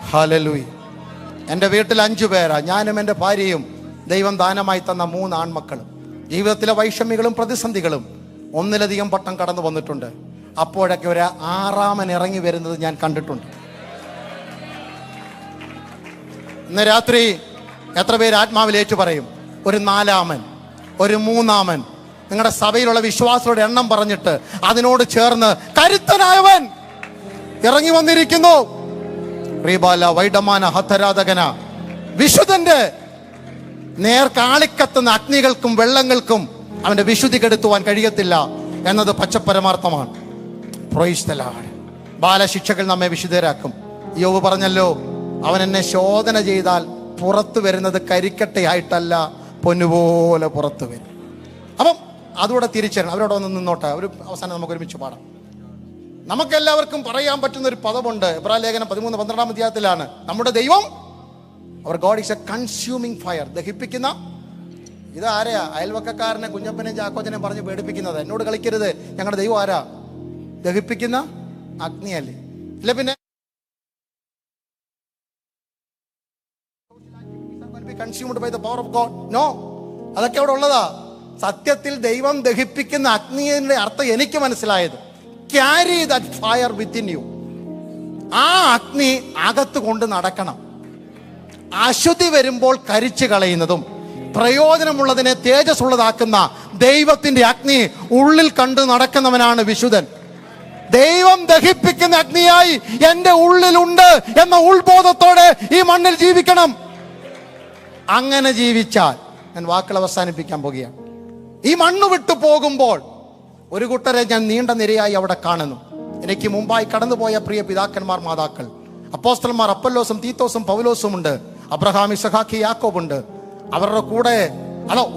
ഹല്ലേലൂയ. എൻ്റെ വീട്ടിൽ 5 പേരാ, ഞാനും എൻ്റെ ഭാര്യയും ദൈവം ദാനമായി തന്ന 3 ആൺമക്കളും. ജീവിതത്തിലെ വൈഷമ്യങ്ങളും പ്രതിസന്ധികളും 1-ലധികം വട്ടം കടന്നു വന്നിട്ടുണ്ട്. അപ്പോഴൊക്കെ ഒരു 6മൻ ഇറങ്ങി വരുന്നത് ഞാൻ കണ്ടിട്ടുണ്ട്. ഇന്ന് രാത്രി എത്ര പേര് ആത്മാവിൽ ഏറ്റു പറയും? ഒരു 4മൻ, ഒരു 3മൻ, നിങ്ങളുടെ സഭയിലുള്ള വിശ്വാസികളുടെ എണ്ണം പറഞ്ഞിട്ട് അതിനോട് ചേർന്ന് കരുത്തനായവൻ ഇറങ്ങി വന്നിരിക്കുന്നു. റീബാല വൈഡമാന ഹതരാധകന, വിശുദ്ധന്റെ നേർക്കാളിക്കത്തുന്ന അഗ്നികൾക്കും വെള്ളങ്ങൾക്കും അവൻ്റെ വിശുദ്ധി കെടുത്തുവാൻ കഴിയത്തില്ല എന്നത് പച്ചപ്പരമാർത്ഥമാണ്. Praise the lord. ബാലശിക്ഷകൾ നമ്മെ വിശുദ്ധരാക്കും. യോബ് പറഞ്ഞല്ലോ, അവൻ എന്നെ ശോധന ചെയ്താൽ പുറത്തു വരുന്നത് കരിക്കട്ടയായിട്ടല്ല, പൊന്നുപോലെ പുറത്തു വരും. അപ്പം അതുകൂടെ തിരിച്ചറിയണം. അവരോട് വന്ന് നിന്നോട്ടെ. ഒരു അവസാനം നമുക്ക് ഒരുമിച്ച് പാടാം. നമുക്കെല്ലാവർക്കും പറയാൻ പറ്റുന്ന ഒരു പദമുണ്ട്. എബ്രായ ലേഖനം 13-12 അധ്യായത്തിലാണ്. നമ്മുടെ ദൈവം, our God is a consuming fire. ദഹിപ്പിക്കുന്ന. ഇത് ആരെയാ? അയൽവക്കക്കാരനെ കുഞ്ഞപ്പനെയും ചാക്കോച്ചനെയും പറഞ്ഞ് പേടിപ്പിക്കുന്നത്. എന്നോട് കളിക്കരുത്, ഞങ്ങളുടെ ദൈവം ആരാ? ദഹിപ്പിക്കുന്ന അഗ്നിയല്ലേ? ഇല്ല പിന്നെ consumed by the power of God? No. അതൊക്കെ അവിടെ ഉള്ളതാ. സത്യത്തിൽ ദൈവം ദഹിപ്പിക്കുന്ന അഗ്നിയുടെ അർത്ഥം എനിക്ക് മനസ്സിലായത്, carry that fire within you. ആ അഗ്നി അകത്ത് കൊണ്ട് നടക്കണം. അശുദ്ധി വരുമ്പോൾ കരിച്ചു കളയുന്നതും പ്രയോജനമുള്ളതിനെ തേജസ് ഉള്ളതാക്കുന്ന ദൈവത്തിന്റെ അഗ്നി ഉള്ളിൽ കണ്ട് നടക്കുന്നവനാണ് വിശുദ്ധൻ. ദൈവം ദഹിപ്പിക്കുന്ന അഗ്നിയായി എൻ്റെ ഉള്ളിലുണ്ട് എന്ന ഉൾബോധത്തോടെ ഈ മണ്ണിൽ ജീവിക്കണം. അങ്ങനെ ജീവിച്ചാൽ, ഞാൻ വാക്കുകൾ അവസാനിപ്പിക്കാൻ പോകുകയാണ്, ഈ മണ്ണ് വിട്ടു പോകുമ്പോൾ ഒരു കൂട്ടരെ ഞാൻ നീണ്ട നിരയായി അവിടെ കാണുന്നു. എനിക്ക് മുമ്പായി കടന്നുപോയ പ്രിയ പിതാക്കന്മാർ, മാതാക്കൾ, അപ്പോസ്തലന്മാർ അപ്പല്ലോസും തീത്തോസും പൗലോസും ഉണ്ട്. അബ്രഹാം, ഇസഹാക്ക്, യാക്കോബ് ഉണ്ട്. അവരുടെ കൂടെ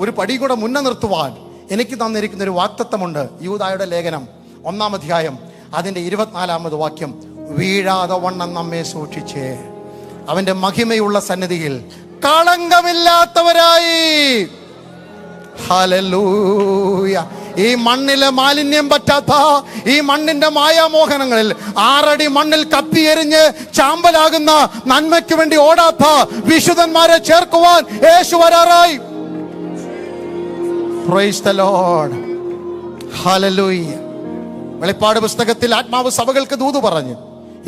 ഒരു പടി കൂടെ മുന്നേ നിർത്തുവാൻ എനിക്ക് തന്നിരിക്കുന്ന ഒരു വാക്തത്വമുണ്ട്. യൂദായുടെ ലേഖനം 1-ാം അധ്യായം അതിൻ്റെ 24-ാമത് വാക്യം, വീഴാതെ വണ്ണം നമ്മെ സൂക്ഷിച്ചേ അവന്റെ മഹിമയുള്ള സന്നിധിയിൽ കളങ്കമില്ലാത്തവരായി. ഹല്ലേലൂയ. ഈ മണ്ണിലെ മാലിന്യം പറ്റാത്ത, ഈ മണ്ണിന്റെ മായാമോഹനങ്ങളിൽ 6 അടി മണ്ണിൽ കത്തിയെരിഞ്ഞ് ചാമ്പലാകുന്ന, നന്മയ്ക്ക് വേണ്ടി ഓടാത്ത വിശുദ്ധന്മാരെ ചേർക്കുവാൻ യേശു വരാറായി. Praise the Lord. ഹല്ലേലൂയ. വെളിപ്പാട് പുസ്തകത്തിൽ ആത്മാവ് സഭകൾക്ക് ദൂത് പറഞ്ഞു.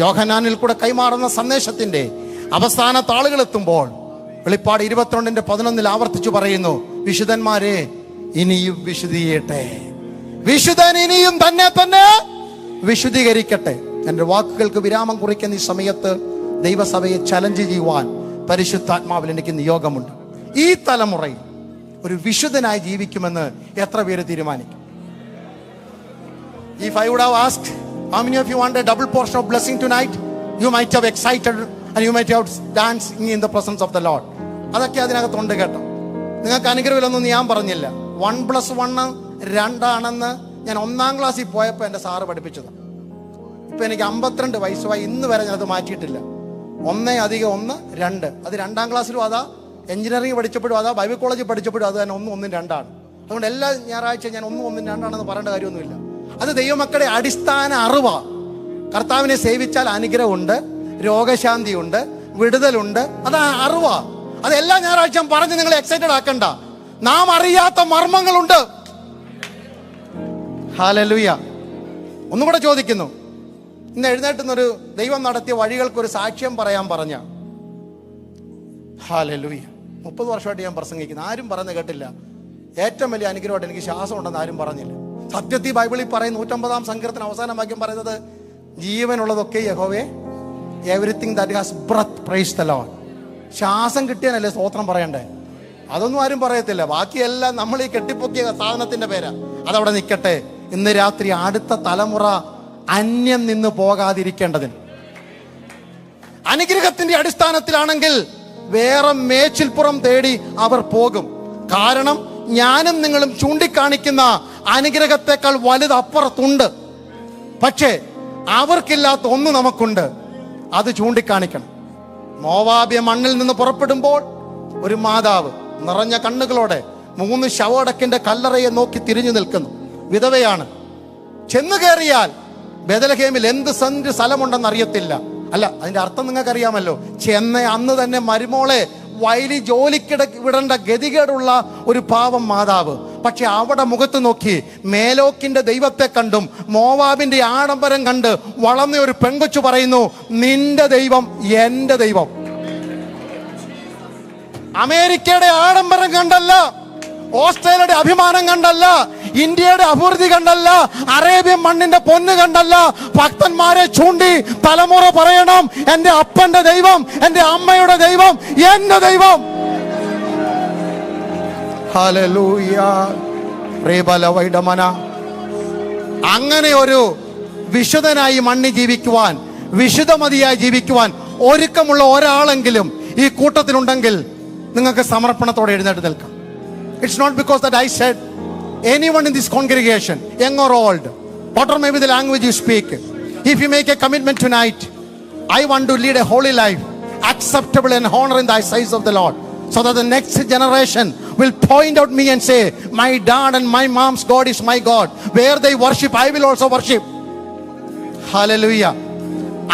യോഹന്നാനിൽ കൂടെ കൈമാറുന്ന സന്ദേശത്തിന്റെ അവസാന താളുകൾ എത്തുമ്പോൾ വെളിപ്പാട് 22:11 ആവർത്തിച്ചു പറയുന്നു, വിശുദ്ധന്മാരെ ഇനിയും വിശുദ്ധീകരിക്കട്ടെ. വിശുദ്ധൻ ഇനിയും തന്നെ വിശുദ്ധീകരിക്കട്ടെ. എൻ്റെ വാക്കുകൾക്ക് വിരാമം കുറിക്കുന്ന ഈ സമയത്ത് ദൈവസഭയെ ചലഞ്ച് ചെയ്യുവാൻ പരിശുദ്ധാത്മാവിൽ എനിക്ക് നിയോഗമുണ്ട്. ഈ തലമുറയിൽ ഒരു വിശുദ്ധനായി ജീവിക്കുമെന്ന് എത്ര പേര് തീരുമാനിക്കും? If I would have asked how many of you want a double portion of blessing tonight, you might have excited and you might have dancing in the presence of the Lord. അതൊക്കെ അതിനകത്തുണ്ട് കേട്ടോ. നിങ്ങൾക്ക് അനുഗ്രഹമില്ലെന്നൊന്നും ഞാൻ പറഞ്ഞില്ല. 1+1 2 ഞാൻ 1-ാം ക്ലാസ്സിൽ പോയപ്പോൾ എൻ്റെ സാറ് പഠിപ്പിച്ചത്. ഇപ്പം എനിക്ക് 52 വയസ്സുമായി, ഇന്ന് വരെ ഞാനത് മാറ്റിയിട്ടില്ല. 1 + 1 2. അത് 2-ാം ക്ലാസ്സിലും അതാ, എഞ്ചിനീയറിംഗ് പഠിച്ചപ്പോഴും അതാ, ബൈബിൾ കോളേജിൽ പഠിച്ചപ്പോഴും അത് തന്നെ 1 1 2 ആണ്. അതുകൊണ്ട് എല്ലാ ഞായറാഴ്ച ഞാൻ 1 1 2 ആണെന്ന് പറയേണ്ട കാര്യമൊന്നുമില്ല. അത് ദൈവമക്കളുടെ അടിസ്ഥാന അറിവാ. കർത്താവിനെ സേവിച്ചാൽ അനുഗ്രഹമുണ്ട്, രോഗശാന്തിയുണ്ട്, വിടുതലുണ്ട്. അത് അറിവാ. അതെല്ലാ ഞായറാഴ്ചയും പറഞ്ഞ് നിങ്ങളെ എക്സൈറ്റഡ് ആക്കണ്ട. നാം അറിയാത്ത മർമ്മങ്ങളുണ്ട്. ഹല്ലേലൂയ. ഒന്നുകൂടെ ചോദിക്കുന്നു, ഇന്ന് എഴുന്നേറ്റുന്നൊരു ദൈവം നടത്തിയ വഴികൾക്കൊരു സാക്ഷ്യം പറയാൻ പറഞ്ഞ. ഹല്ലേലൂയ. 30 വർഷമായിട്ട് ഞാൻ പ്രസംഗിക്കുന്നു, ആരും പറഞ്ഞു കേട്ടില്ല. ഏറ്റവും വലിയ അനുഗ്രഹമായിട്ട് എനിക്ക് ശ്വാസം ഉണ്ടെന്ന് ആരും പറഞ്ഞില്ല. സത്യത്തിൽ ബൈബിളിൽ പറയും 150-ാം സങ്കീർത്തനം അവസാന വാക്യം പറയുന്നത്, ജീവനുള്ളതൊക്കെ യഹോവേ, everything that has breath price the Lord. ശ്വാസം കിട്ടിയാനല്ലേ സ്തോത്രം പറയണ്ടേ? അതൊന്നും ആരും പറയത്തില്ല. ബാക്കിയെല്ലാം നമ്മൾ ഈ കെട്ടിപ്പൊക്കിയ സാധനത്തിന്റെ പേരാ. അതവിടെ നിൽക്കട്ടെ. ഇന്ന് രാത്രി അടുത്ത തലമുറ അന്യം നിന്ന് പോകാതിരിക്കേണ്ടതിന്, അനുഗ്രഹത്തിന്റെ അടിസ്ഥാനത്തിലാണെങ്കിൽ വേറെ മേച്ചിൽപ്പുറം തേടി അവർ പോകും. കാരണം ഞാനും നിങ്ങളും ചൂണ്ടിക്കാണിക്കുന്ന അനുഗ്രഹത്തെക്കാൾ വലുത് അപ്പുറത്തുണ്ട്. പക്ഷേ അവർക്കില്ലാത്ത ഒന്ന് നമുക്കുണ്ട്. അത് ചൂണ്ടിക്കാണിക്കണം. മോവാബ്യ മണ്ണിൽ നിന്ന് പുറപ്പെടുമ്പോൾ ഒരു മാതാവ് നിറഞ്ഞ കണ്ണുകളോടെ 3 ശവോടക്കിന്റെ കല്ലറയെ നോക്കി തിരിഞ്ഞു നിൽക്കുന്നു. വിധവയാണ്. ചെന്ന് കയറിയാൽ ബെഥലഹേമിൽ എന്ത് സെന്റ് സ്ഥലമുണ്ടെന്ന് അറിയത്തില്ല. അല്ല, അതിന്റെ അർത്ഥം നിങ്ങൾക്കറിയാമല്ലോ. ചെന്ന അന്ന് തന്നെ മരുമോളെ വയലി ജോലിക്കിട വിടേണ്ട ഗതികേടുള്ള ഒരു പാവം മാതാവ്. പക്ഷെ അവിടെ മുഖത്ത് നോക്കി മേലോക്കിന്റെ ദൈവത്തെ കണ്ടും മോവാബിന്റെ ആഡംബരം കണ്ട് വളർന്ന ഒരു പെങ്കൊച്ചു പറയുന്നു, നിന്റെ ദൈവം എന്റെ ദൈവം. അമേരിക്കയുടെ ആഡംബരം കണ്ടല്ല, ഓസ്ട്രേലിയയുടെ അഭിമാനം കണ്ടല്ല, ഇന്ത്യയുടെ അഭിവൃദ്ധി കണ്ടല്ല, അറേബ്യൻ മണ്ണിന്റെ പൊന്ന് കണ്ടല്ല, ഭക്തന്മാരെ ചൂണ്ടി തലമുറ പറയണം, എന്റെ അപ്പന്റെ ദൈവം, എന്റെ അമ്മയുടെ ദൈവം, എന്റെ ദൈവം. ഹല്ലേലൂയ. വൈഡമന. അങ്ങനെ ഒരു വിശുദ്ധനായി മണ്ണി ജീവിക്കുവാൻ, വിശുദ്ധമതിയായി ജീവിക്കുവാൻ ഒരുക്കമുള്ള ഒരാളെങ്കിലും ഈ കൂട്ടത്തിലുണ്ടെങ്കിൽ നിങ്ങൾക്ക് സമർപ്പണത്തോടെ എഴുന്നേറ്റ് നിൽക്കാം. It's not because that I said anyone in this congregation, young or old, whatever may be the language you speak, if you make a commitment tonight, I want to lead a holy life, acceptable and honor in the eyes of the Lord, so that the next generation will point out me and say, my dad and my mom's God is my God. Where they worship, I will also worship. Hallelujah.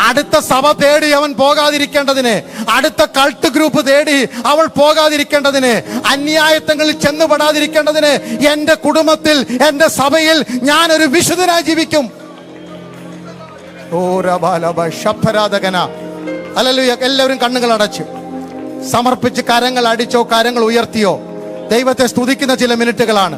അടുത്ത സഭ തേടി അവൻ പോകാതിരിക്കേണ്ടതിന്, അടുത്ത cult group തേടി അവൾ പോകാതിരിക്കേണ്ടതിന്, അന്യായത്വങ്ങളിൽ ചെന്നുപെടാതിരിക്കേണ്ടതിന് എന്റെ കുടുംബത്തിൽ, എന്റെ സഭയിൽ ഞാനൊരു വിശുദ്ധനായി ജീവിക്കും. ഹല്ലേലൂയ. എല്ലാവരും കണ്ണുകൾ അടച്ചു സമർപ്പിച്ച് കരങ്ങൾ അടിച്ചോ കരങ്ങൾ ഉയർത്തിയോ ദൈവത്തെ സ്തുതിക്കുന്ന ചില മിനിറ്റുകളാണ്.